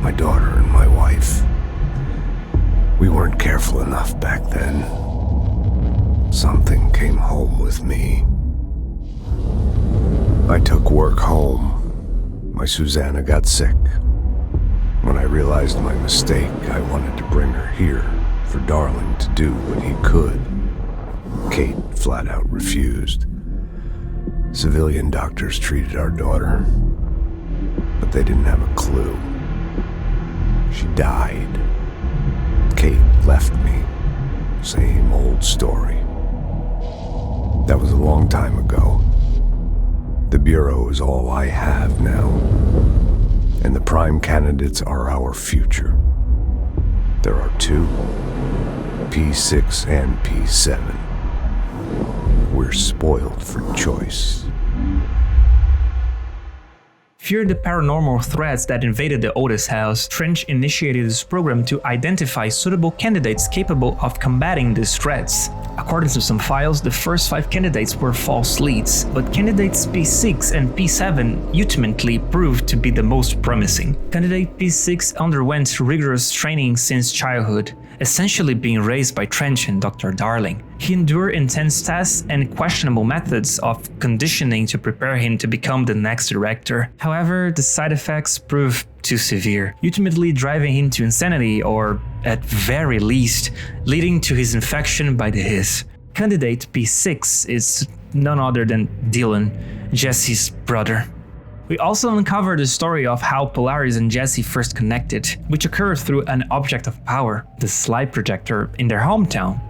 my daughter and my wife. We weren't careful enough back then. Something came home with me. I took work home. My Susanna got sick. When I realized my mistake, I wanted to bring her here for Darling to do what he could. Kate flat out refused. Civilian doctors treated our daughter, but they didn't have a clue. She died. Kate left me. Same old story. That was a long time ago. The Bureau is all I have now. And the Prime candidates are our future. There are two. P6 and P7. We're spoiled for choice. Fearing the paranormal threats that invaded the Otis house, Trench initiated this program to identify suitable candidates capable of combating these threats. According to some files, the first 5 candidates were false leads, but candidates P6 and P7 ultimately proved to be the most promising. Candidate P6 underwent rigorous training since childhood, essentially being raised by Trench and Dr. Darling. He endured intense tests and questionable methods of conditioning to prepare him to become the next director. However, the side effects proved too severe, ultimately driving him to insanity or, at very least, leading to his infection by the Hiss. Candidate P6 is none other than Dylan, Jesse's brother. We also uncovered the story of how Polaris and Jesse first connected, which occurred through an object of power, the slide projector in their hometown.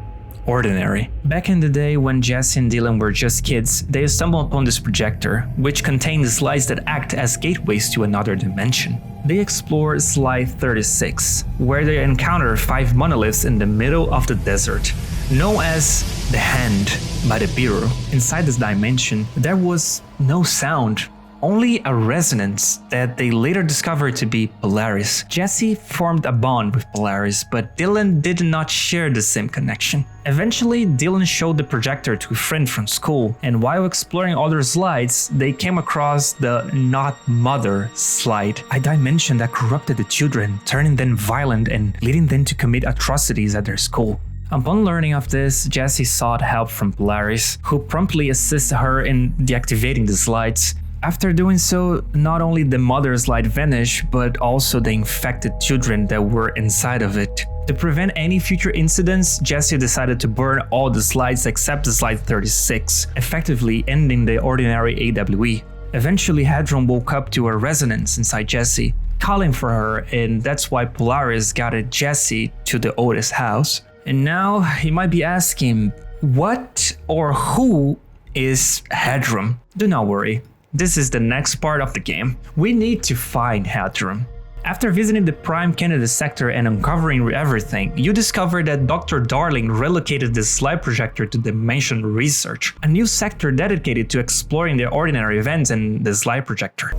Ordinary. Back in the day when Jesse and Dylan were just kids, they stumbled upon this projector, which contained slides that act as gateways to another dimension. They explore slide 36, where they encounter 5 monoliths in the middle of the desert, known as the Hand by the Bureau. Inside this dimension, there was no sound, only a resonance that they later discovered to be Polaris. Jesse formed a bond with Polaris, but Dylan did not share the same connection. Eventually, Dylan showed the projector to a friend from school, and while exploring other slides, they came across the Not Mother slide, a dimension that corrupted the children, turning them violent and leading them to commit atrocities at their school. Upon learning of this, Jesse sought help from Polaris, who promptly assisted her in deactivating the slides. After doing so, not only the mother slide vanished, but also the infected children that were inside of it. To prevent any future incidents, Jesse decided to burn all the slides except the slide 36, effectively ending the ordinary AWE. Eventually, Hedron woke up to a resonance inside Jesse, calling for her, and that's why Polaris guided Jesse to the Otis house. And now, you might be asking, what or who is Hedron? Do not worry. This is the next part of the game. We need to find Hedron. After visiting the Prime Candidate sector and uncovering everything, you discover that Dr. Darling relocated the slide projector to Dimension Research, a new sector dedicated to exploring the ordinary events in the slide projector.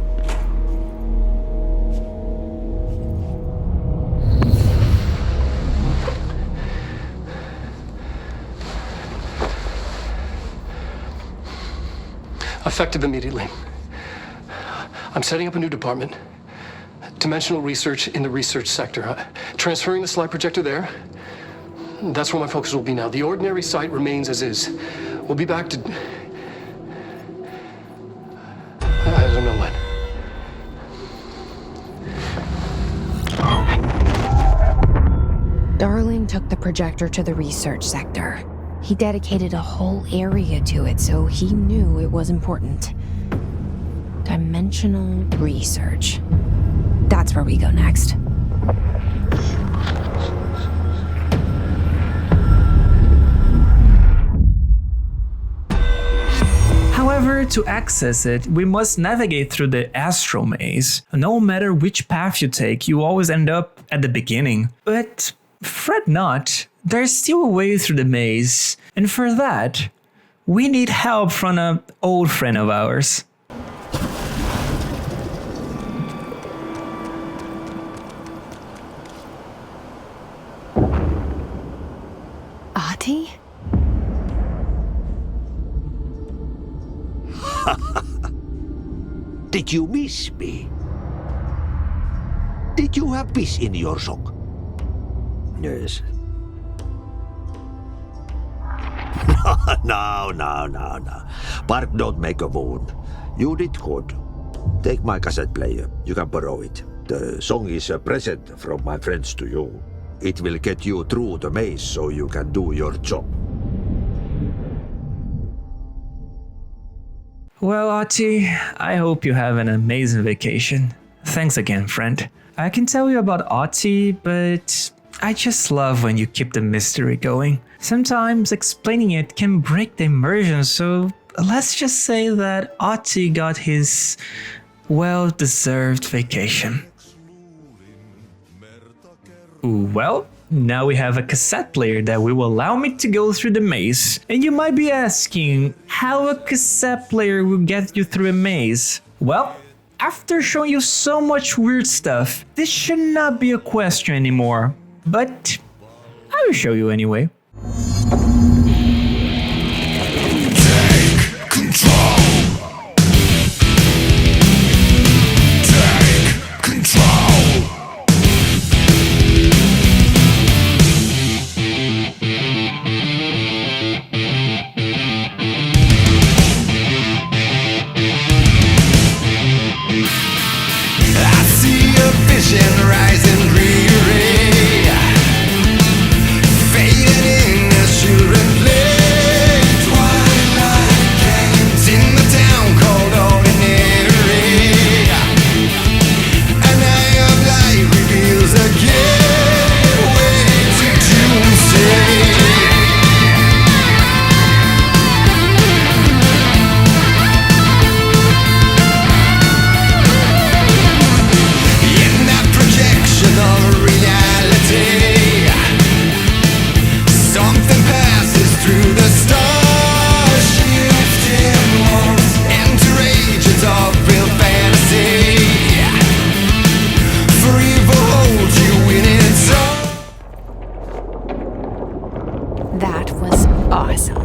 Effective immediately. I'm setting up a new department. Dimensional research in the research sector. Transferring the slide projector there. That's where my focus will be now. The ordinary site remains as is. We'll be back to... I don't know when. Darling took the projector to the research sector. He dedicated a whole area to it, so he knew it was important. Dimensional research. That's where we go next. However, to access it, we must navigate through the Astro Maze. No matter which path you take, you always end up at the beginning. But fret not, there's still a way through the maze, and for that, we need help from an old friend of ours. Ahti? Did you miss me? Did you have peace in your song? Yes. No. Bark don't make a wound. You did good. Take my cassette player. You can borrow it. The song is a present from my friends to you. It will get you through the maze so you can do your job. Well, Ahti, I hope you have an amazing vacation. Thanks again, friend. I can tell you about Ahti, but I just love when you keep the mystery going. Sometimes explaining it can break the immersion, so let's just say that Ahti got his well-deserved vacation. Well, Now we have a cassette player that will allow me to go through the maze. And you might be asking, how a cassette player will get you through a maze? Well, after showing you so much weird stuff, this should not be a question anymore. But I will show you anyway. Take control. Take control. I see a vision rising dreary, fading in a shooting play. Twilight games in the town called ordinary. An eye of light reveals a gateway to doomsday. In that projection of reality, something passes through the stars, shifting walls, enter regions of real fantasy. For evil holds you in its own. That was awesome.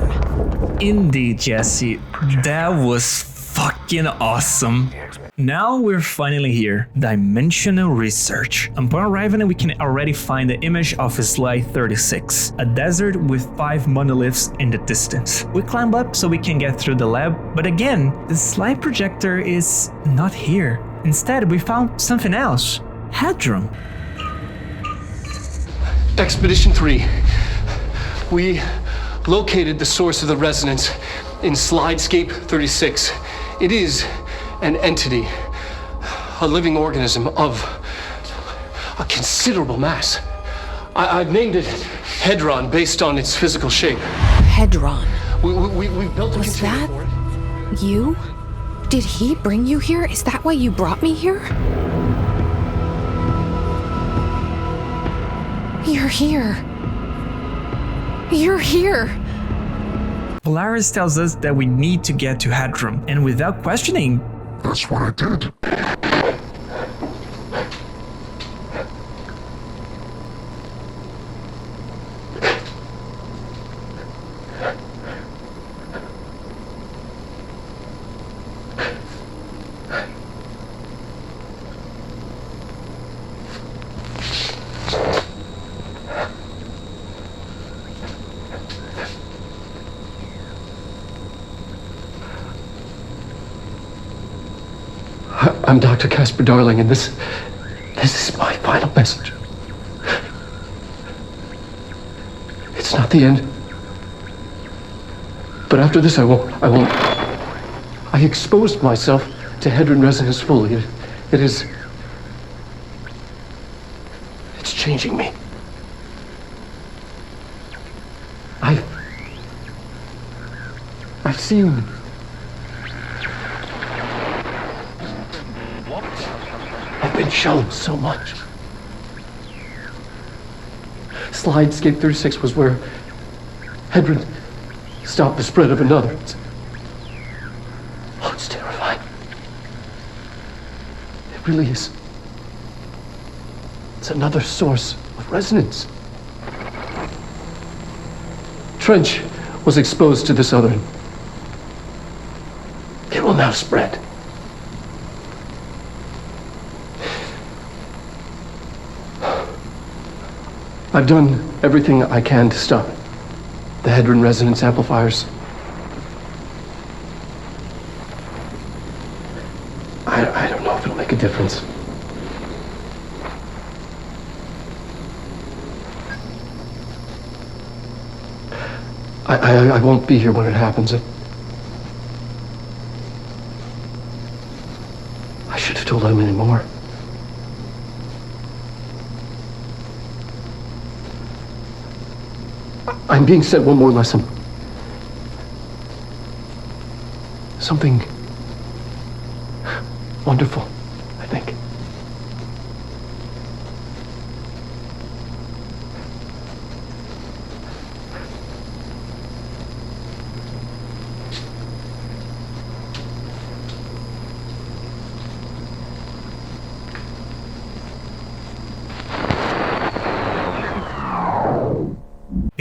Indeed, Jesse, that was fucking awesome. Now we're finally here, Dimensional Research. Upon arriving, we can already find the image of Slide 36, a desert with 5 monoliths in the distance. We climb up so we can get through the lab, but again, the slide projector is not here. Instead, we found something else. Hedron. Expedition 3. We located the source of the resonance in Slidescape 36. It is an entity, a living organism of a considerable mass. I've named it Hedron based on its physical shape. Hedron. We built a Was container that for it. you? Did he bring you here? Is that why you brought me here? You're here. You're here. Polaris tells us that we need to get to Hedron, and without questioning, That's what I did. I'm Dr. Casper Darling, and this is my final message. It's not the end. But after this, I won't. I exposed myself to Hedron resonance fully. It's changing me. I've seen. I've been shown so much. Slidescape 36 was where Hedron stopped the spread of another. It's terrifying. It really is. It's another source of resonance. Trench was exposed to this other. It will now spread. I've done everything I can to stop it. The Hedron resonance amplifiers. I don't know if it'll make a difference. I won't be here when it happens. I should have told him anymore. I'm being sent one more lesson. Something wonderful, I think.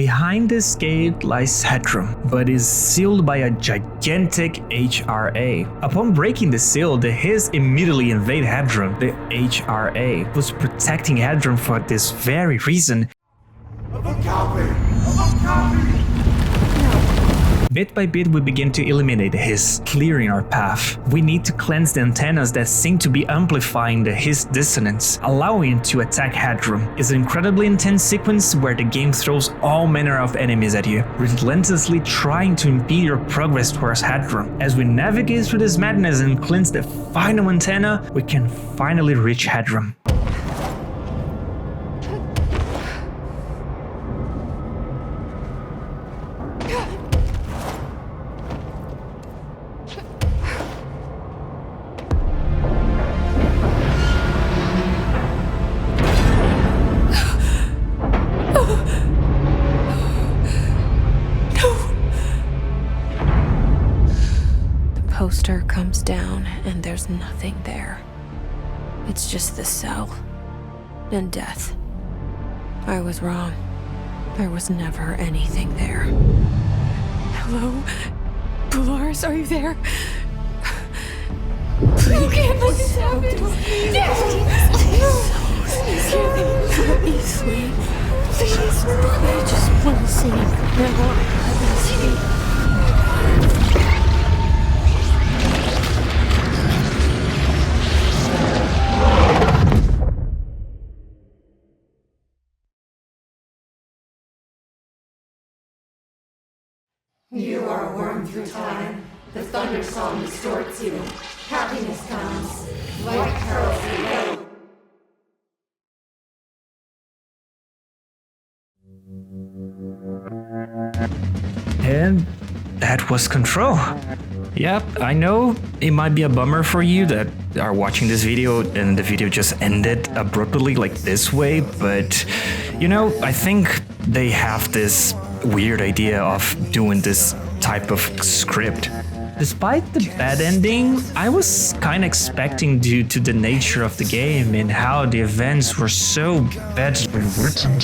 Behind this gate lies Hedron, but is sealed by a gigantic HRA. Upon breaking the seal, the Hiss immediately invade Hedron. The HRA was protecting Hedron for this very reason. Bit by bit, we begin to eliminate the Hiss, clearing our path. We need to cleanse the antennas that seem to be amplifying the Hiss dissonance, allowing it to attack Hedron. It's an incredibly intense sequence where the game throws all manner of enemies at you, relentlessly trying to impede your progress towards Hedron. As we navigate through this madness and cleanse the final antenna, we can finally reach Hedron. Poster comes down and there's nothing there. It's just the cell and death. I was wrong. There was never anything there. Hello? Polaris, are you there? Please, please help me. Let me sleep. Please. I just want to sleep. Now, let me sleep. You are a worm through time. The thunder song distorts you. Happiness comes. Light carols you know. And that was Control. Yep, I know it might be a bummer for you that are watching this video and the video just ended abruptly like this way, but you know, I think they have this weird idea of doing this type of script. Despite the bad ending, I was kind of expecting due to the nature of the game and how the events were so badly written.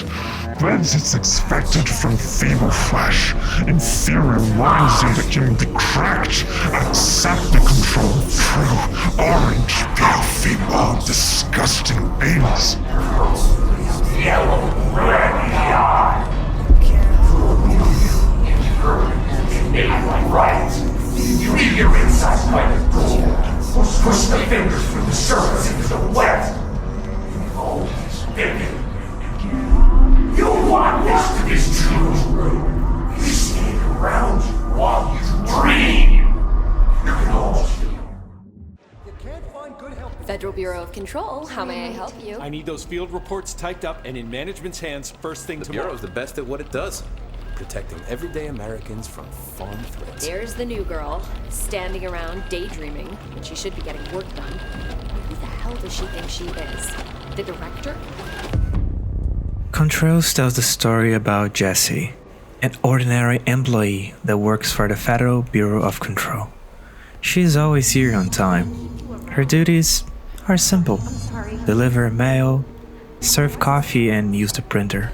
Whence it's expected from feeble flesh. Inferior minds that can be cracked. Accept the control through orange, pale female, disgusting anus. Yellow, red, eye. Right. You leave your insides white as gold. Push the fingers through the surface into the wet. Oh, baby. You want this to be true. You stay around while you dream. Federal Bureau of Control, how may I help you? I need those field reports typed up and in management's hands first thing tomorrow. The Bureau's the best at what it does. Protecting everyday Americans from foreign threats. There's the new girl, standing around daydreaming when she should be getting work done. Who the hell does she think she is? The director? Controls tells the story about Jessie, an ordinary employee that works for the Federal Bureau of Control. She is always here on time. Her duties are simple: deliver mail, serve coffee, and use the printer.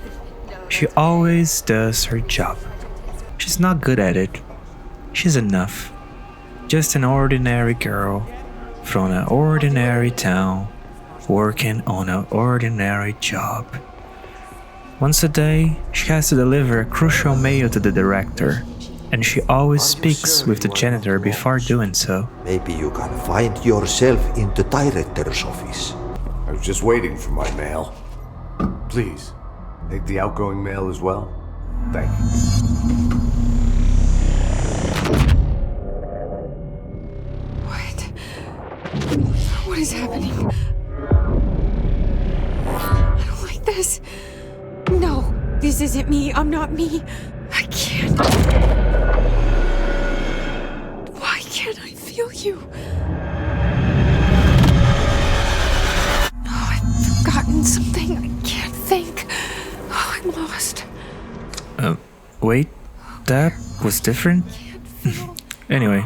She always does her job. She's not good at it. She's enough. Just an ordinary girl from an ordinary town working on an ordinary job. Once a day, she has to deliver a crucial mail to the director, and she always speaks with the janitor before doing so. Maybe you can find yourself in the director's office. I was just waiting for my mail. Please. Take the outgoing mail as well? Thank you. What is happening? I don't like this. No, this isn't me. I'm not me. I can't. Why can't I feel you? Oh, I've forgotten something. I can't think. Oh, I'm lost. Wait, that was different? Anyway,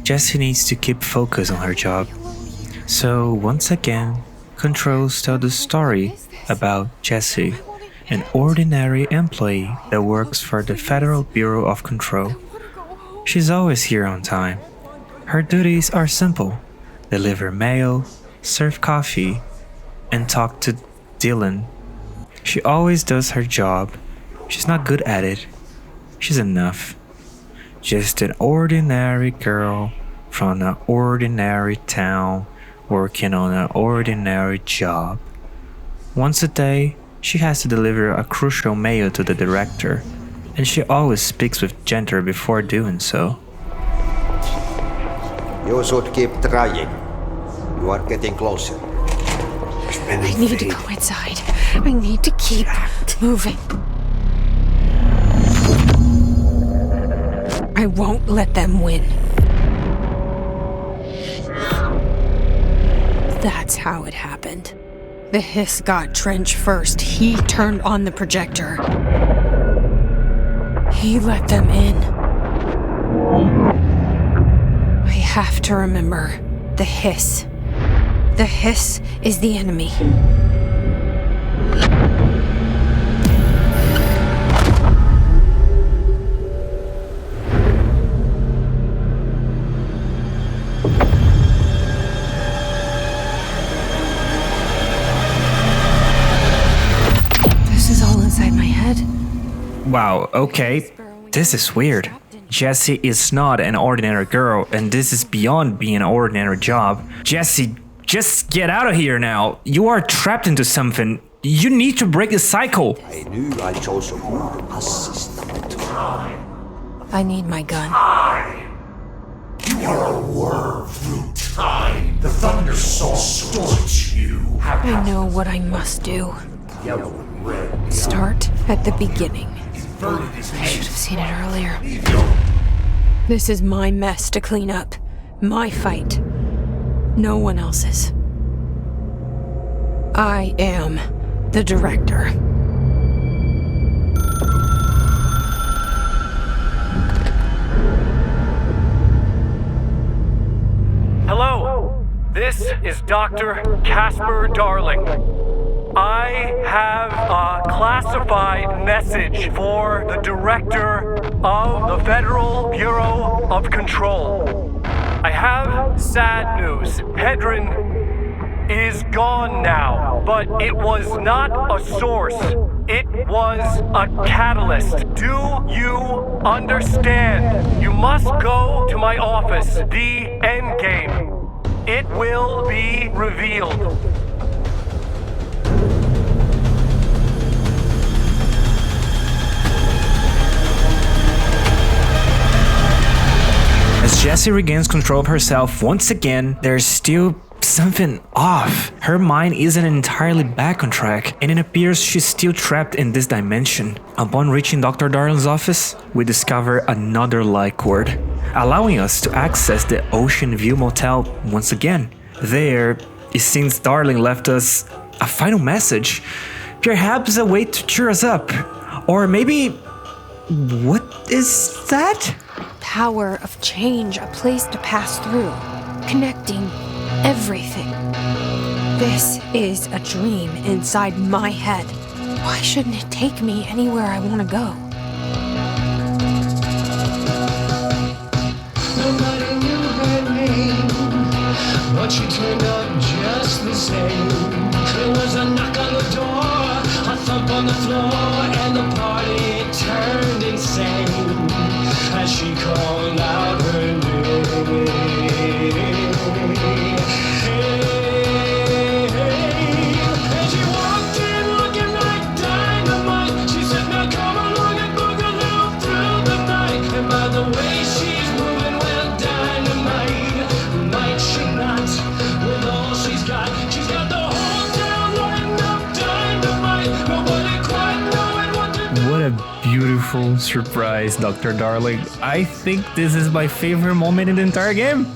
Jessie needs to keep focus on her job. So once again, Controls tell the story about Jessie an ordinary employee that works for the Federal Bureau of Control. She's always here on time. Her duties are simple: deliver mail, serve coffee, and talk to Dylan. She always does her job. She's not good at it. She's enough. Just an ordinary girl from an ordinary town working on an ordinary job. Once a day, she has to deliver a crucial mail to the director, and she always speaks with gender before doing so. You should keep trying. You are getting closer. I need to go inside. I need to keep moving. I won't let them win. That's how it happened. The Hiss got Trench first. He turned on the projector. He let them in. I have to remember the Hiss. The Hiss is the enemy. This is all inside my head. Wow, okay. This is weird. Jessie is not an ordinary girl, and this is beyond being an ordinary job. Jessie, just get out of here now. You are trapped into something. You need to break the cycle. I knew I chose a good assistant. I need my gun. You are a worm through time. The Thunder Soul distorts you. I know what I must do. Start at the beginning. I should have seen it earlier. This is my mess to clean up. My fight. No one else's. I am the director. Hello, this is Dr. Casper Darling. I have a classified message for the director of the Federal Bureau of Control. I have sad news. Hedron is gone now, but it was not a source. It was a catalyst. Do you understand? You must go to my office, the Endgame. It will be revealed. As Jessie regains control of herself once again, there's still something off. Her mind isn't entirely back on track, and it appears she's still trapped in this dimension. Upon reaching Dr. Darling's office, we discover another light cord, allowing us to access the Ocean View Motel once again. There, it seems Darling left us a final message, perhaps a way to cheer us up. Or maybe... what is that? Power of change, a place to pass through, connecting everything. This is a dream inside my head. Why shouldn't it take me anywhere I want to go? Nobody knew her name, but she turned up just the same. There was a knock on the door, a thump on the floor, and the party turned insane as she called out her name. And she walked in looking like dynamite. She said, now come along and boogaloo through the night. And by the way she's moving, well, dynamite. Might she not, with all she's got the whole town lighting up dynamite. Nobody quite knowing what to do. What a beautiful surprise, Dr. Darling. I think this is my favorite moment in the entire game.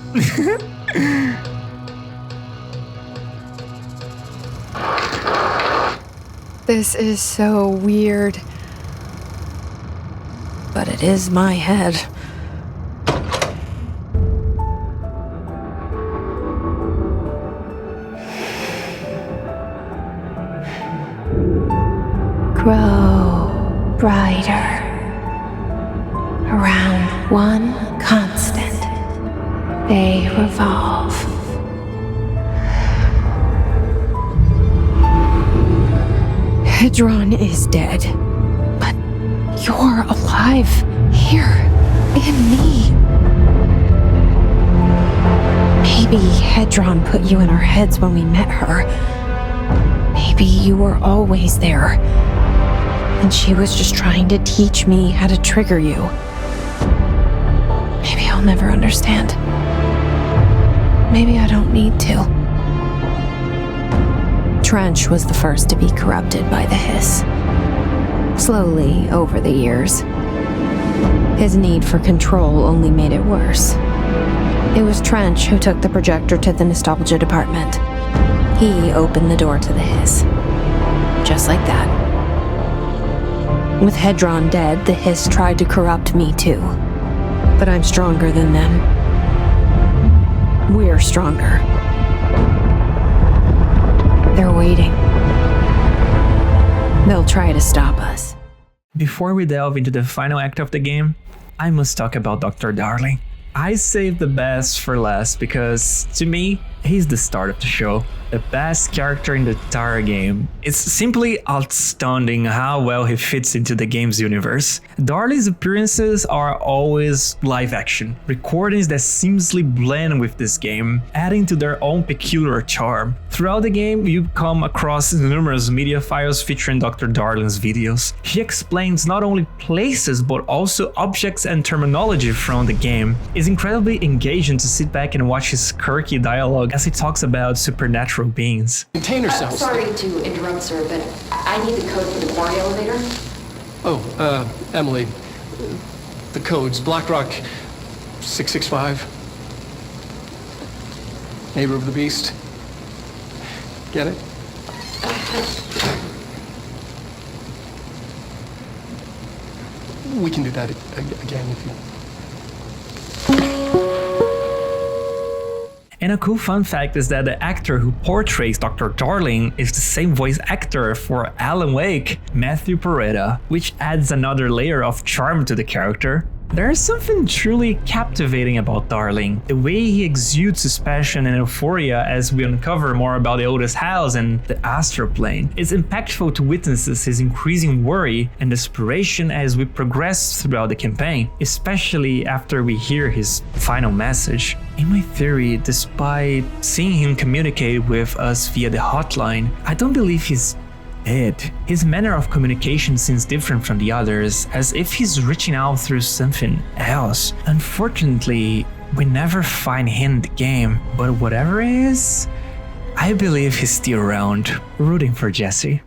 This is so weird. But it is my head. grow brighter around one constant. They revolve. Hedron is dead, but you're alive here in me. Maybe Hedron put you in our heads when we met her. Maybe you were always there, and she was just trying to teach me how to trigger you. Maybe I'll never understand. Maybe I don't need to. Trench was the first to be corrupted by the hiss. Slowly, over the years. His need for control only made it worse. It was Trench who took the projector to the nostalgia department. He opened the door to the hiss. Just like that. With Hedron dead, the hiss tried to corrupt me too. But I'm stronger than them. We're stronger. They're waiting. They'll try to stop us. Before we delve into the final act of the game, I must talk about Dr. Darling. I saved the best for last because, to me, he's the start of the show. The best character in the entire game. It's simply outstanding how well he fits into the game's universe. Darling's appearances are always live action, recordings that seamlessly blend with this game, adding to their own peculiar charm. Throughout the game, you come across numerous media files featuring Dr. Darling's videos. He explains not only places but also objects and terminology from the game. It's incredibly engaging to sit back and watch his quirky dialogue as he talks about supernatural beings. Container cells. Sorry to interrupt, sir, but I need the code for the quarry elevator. Oh, Emily. The code's BlackRock 665. Neighbor of the Beast. Get it? We can do that again if you... And a cool fun fact is that the actor who portrays Dr. Darling is the same voice actor for Alan Wake, Matthew Peretta, which adds another layer of charm to the character. There is something truly captivating about Darling. The way he exudes his passion and euphoria as we uncover more about the oldest house and the astral plane. It's impactful to witness his increasing worry and desperation as we progress throughout the campaign, especially after we hear his final message. In my theory, despite seeing him communicate with us via the hotline, I don't believe he's dead. His manner of communication seems different from the others, as if he's reaching out through something else. Unfortunately, we never find him in the game, but whatever it is, I believe he's still around, rooting for Jesse.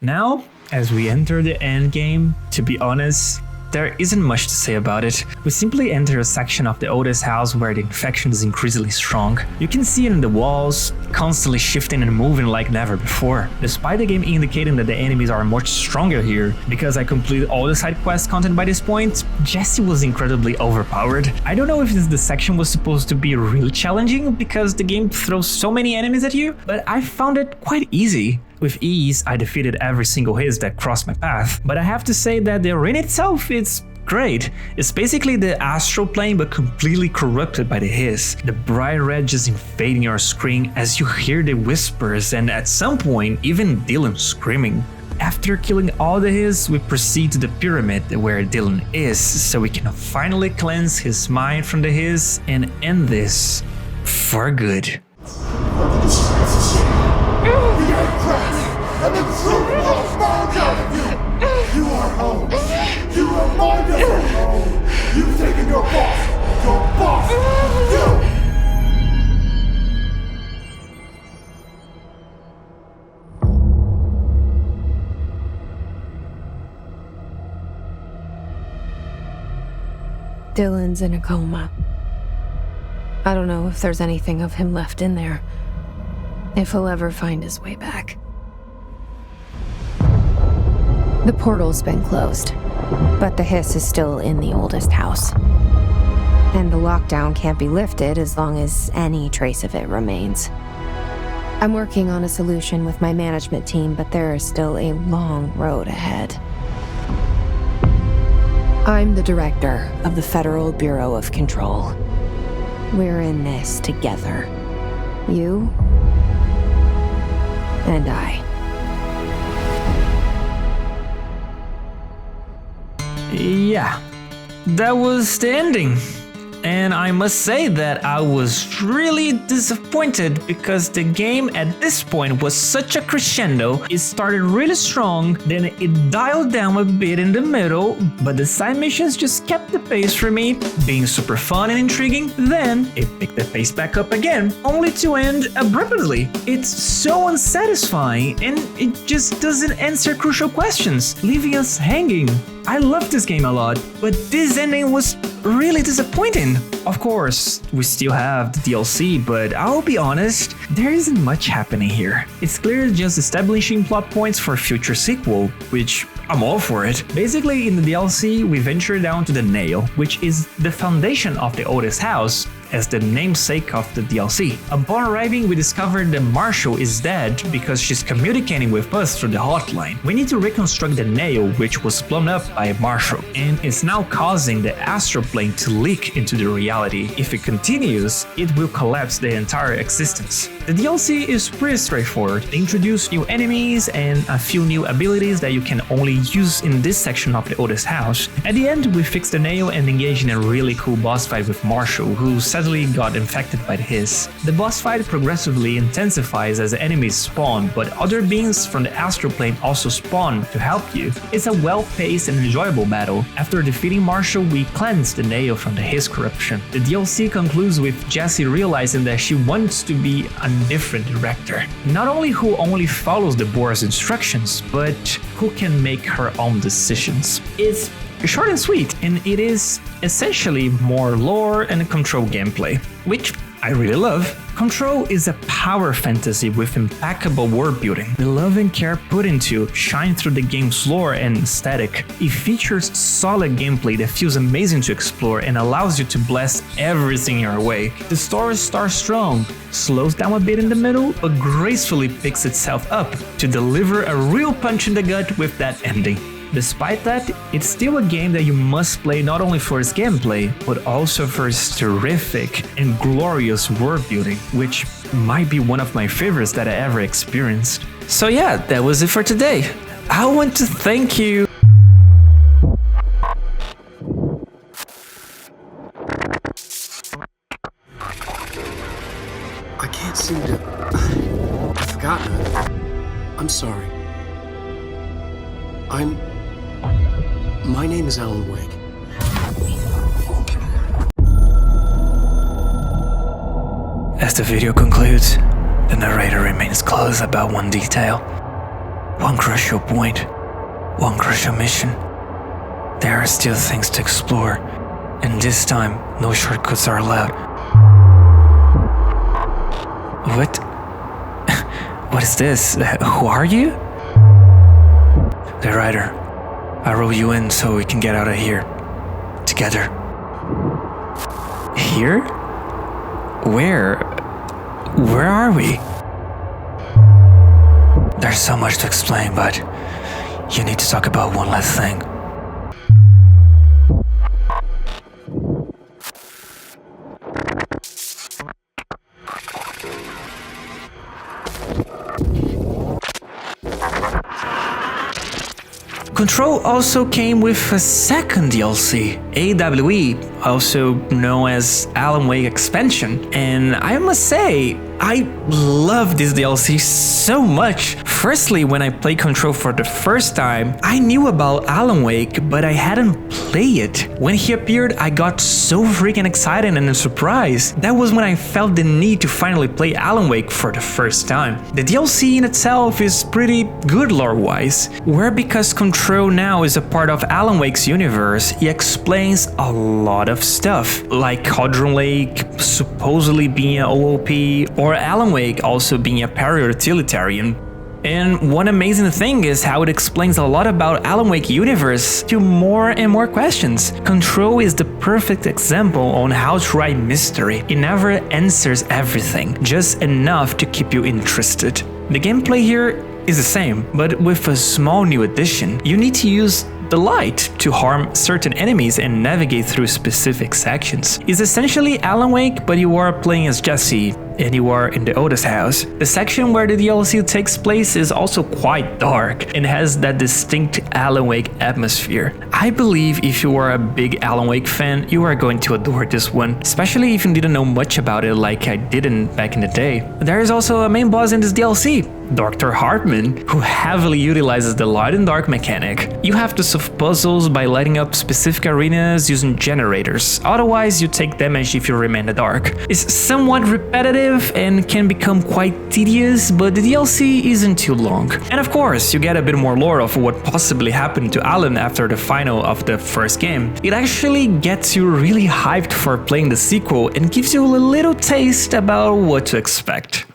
Now, as we enter the endgame, to be honest, there isn't much to say about it. We simply enter a section of the oldest house where the infection is increasingly strong. You can see it in the walls, constantly shifting and moving like never before. Despite the game indicating that the enemies are much stronger here, because I completed all the side quest content by this point, Jesse was incredibly overpowered. I don't know if the section was supposed to be really challenging because the game throws so many enemies at you, but I found it quite easy. With ease, I defeated every single hiss that crossed my path, but I have to say that the arena itself, it's great. It's basically the astral plane but completely corrupted by the hiss. The bright red just invading your screen as you hear the whispers and at some point even Dylan screaming. After killing all the hiss, we proceed to the pyramid where Dylan is, so we can finally cleanse his mind from the hiss and end this for good. And the truth will fall down of you! You are home! You remind us of home! You've taken your boss! You! Dylan's in a coma. I don't know if there's anything of him left in there. If he'll ever find his way back. The portal's been closed, but the hiss is still in the oldest house. And the lockdown can't be lifted as long as any trace of it remains. I'm working on a solution with my management team, but there is still a long road ahead. I'm the director of the Federal Bureau of Control. We're in this together. You and I. Yeah, that was the ending. And I must say that I was really disappointed because the game at this point was such a crescendo. It started really strong, then it dialed down a bit in the middle, but the side missions just kept the pace for me, being super fun and intriguing. Then it picked the pace back up again, only to end abruptly. It's so unsatisfying and it just doesn't answer crucial questions, leaving us hanging. I love this game a lot, but this ending was really disappointing. Of course, we still have the DLC, but I'll be honest, there isn't much happening here. It's clearly just establishing plot points for a future sequel, which I'm all for it. Basically, in the DLC, we venture down to the Nail, which is the foundation of the oldest house, as the namesake of the DLC. Upon arriving, we discover that Marshall is dead because she's communicating with us through the hotline. We need to reconstruct the Nail, which was blown up by Marshall, and is now causing the astral plane to leak into the reality. If it continues, it will collapse the entire existence. The DLC is pretty straightforward. They introduce new enemies and a few new abilities that you can only use in this section of the oldest house. At the end, we fix the Nail and engage in a really cool boss fight with Marshall, who sadly got infected by the hiss. The boss fight progressively intensifies as enemies spawn, but other beings from the astral plane also spawn to help you. It's a well-paced and enjoyable battle. After defeating Marshall, we cleanse the Nail from the hiss corruption. The DLC concludes with Jessie realizing that she wants to be a different director. Not only who only follows the board's instructions, but who can make her own decisions. It's short and sweet, and it is essentially more lore and Control gameplay, which I really love. Control is a power fantasy with impeccable world building. The love and care put into shine through the game's lore and aesthetic. It features solid gameplay that feels amazing to explore and allows you to blast everything your way. The story starts strong, slows down a bit in the middle, but gracefully picks itself up to deliver a real punch in the gut with that ending. Despite that, it's still a game that you must play not only for its gameplay, but also for its terrific and glorious world building, which might be one of my favorites that I ever experienced. So yeah, that was it for today. I want to thank you. I can't seem to... I've forgotten it. I'm sorry. My name is Alan Wake. As the video concludes, the narrator remains close about one detail. One crucial point. One crucial mission. There are still things to explore, and this time, no shortcuts are allowed. What? What is this? Who are you? The writer. I wrote you in so we can get out of here. Together. Here? Where? Where are we? There's so much to explain, but you need to talk about one last thing. Control also came with a second DLC, AWE, also known as Alan Wake Expansion, and I must say, I love this DLC so much. Firstly, when I played Control for the first time, I knew about Alan Wake, but I hadn't played it. When he appeared, I got so freaking excited and surprised. That was when I felt the need to finally play Alan Wake for the first time. The DLC in itself is pretty good lore-wise, where because Control now is a part of Alan Wake's universe, he explains a lot of stuff, like Hedron Lake supposedly being an OOP, or Alan Wake also being a para-utilitarian. And one amazing thing is how it explains a lot about Alan Wake universe to more and more questions. Control is the perfect example on how to write mystery. It never answers everything, just enough to keep you interested. The gameplay here is the same, but with a small new addition. You need to use the light to harm certain enemies and navigate through specific sections. It's essentially Alan Wake, but you are playing as Jesse and you are in the Otis house. The section where the DLC takes place is also quite dark and has that distinct Alan Wake atmosphere. I believe if you are a big Alan Wake fan, you are going to adore this one, especially if you didn't know much about it like I didn't back in the day. There is also a main boss in this DLC, Dr. Hartman, who heavily utilizes the light and dark mechanic. You have to solve puzzles by lighting up specific arenas using generators, otherwise you take damage if you remain in the dark. It's somewhat repetitive and can become quite tedious, but the DLC isn't too long. And of course, you get a bit more lore of what possibly happened to Alan after the final of the first game. It actually gets you really hyped for playing the sequel and gives you a little taste about what to expect.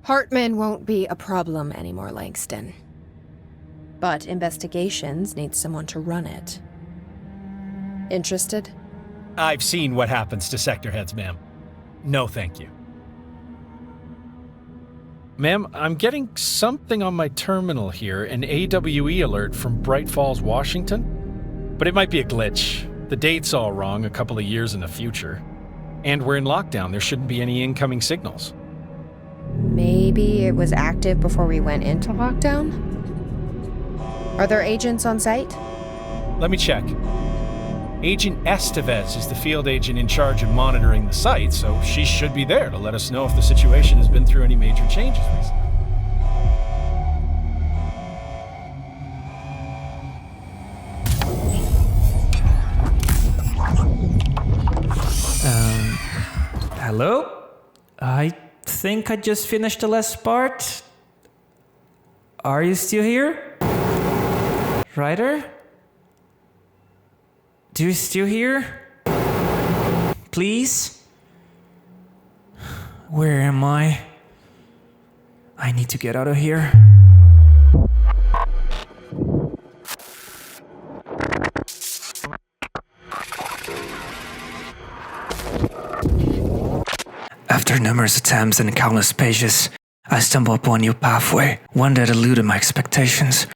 Hartman won't be a problem anymore, Langston. But investigations need someone to run it. Interested? I've seen what happens to sector heads, ma'am. No, thank you. Ma'am, I'm getting something on my terminal here, an AWE alert from Bright Falls, Washington. But it might be a glitch. The date's all wrong, a couple of years in the future. And we're in lockdown, there shouldn't be any incoming signals. Maybe it was active before we went into lockdown? Are there agents on site? Let me check. Agent Estevez is the field agent in charge of monitoring the site, so she should be there to let us know if the situation has been through any major changes recently. Hello? I think I just finished the last part. Are you still here? Ryder? Do you still hear? Please? Where am I? I need to get out of here. After numerous attempts and countless pages, I stumbled upon a new pathway, one that eluded my expectations.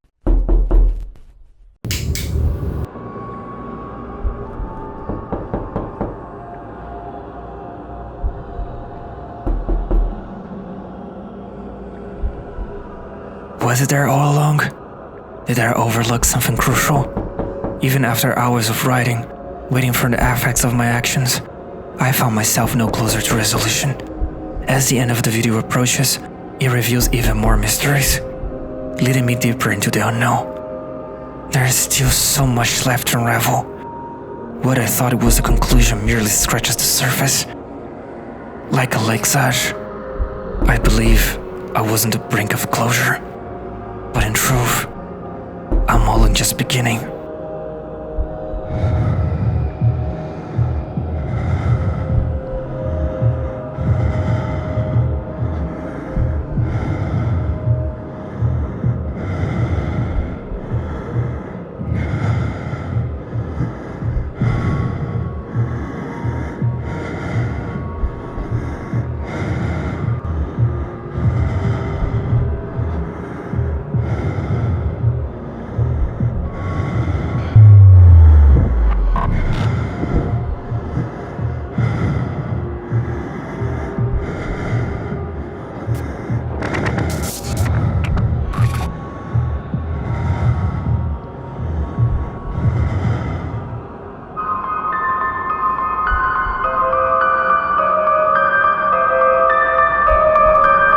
Was it there all along? Did I overlook something crucial? Even after hours of writing, waiting for the effects of my actions, I found myself no closer to resolution. As the end of the video approaches, it reveals even more mysteries, leading me deeper into the unknown. There is still so much left to unravel. What I thought it was a conclusion merely scratches the surface. Like a lake's edge, I believe I was on the brink of closure. But in truth, I'm only just beginning.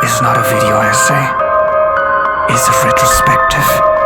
It's not a video essay. It's a retrospective.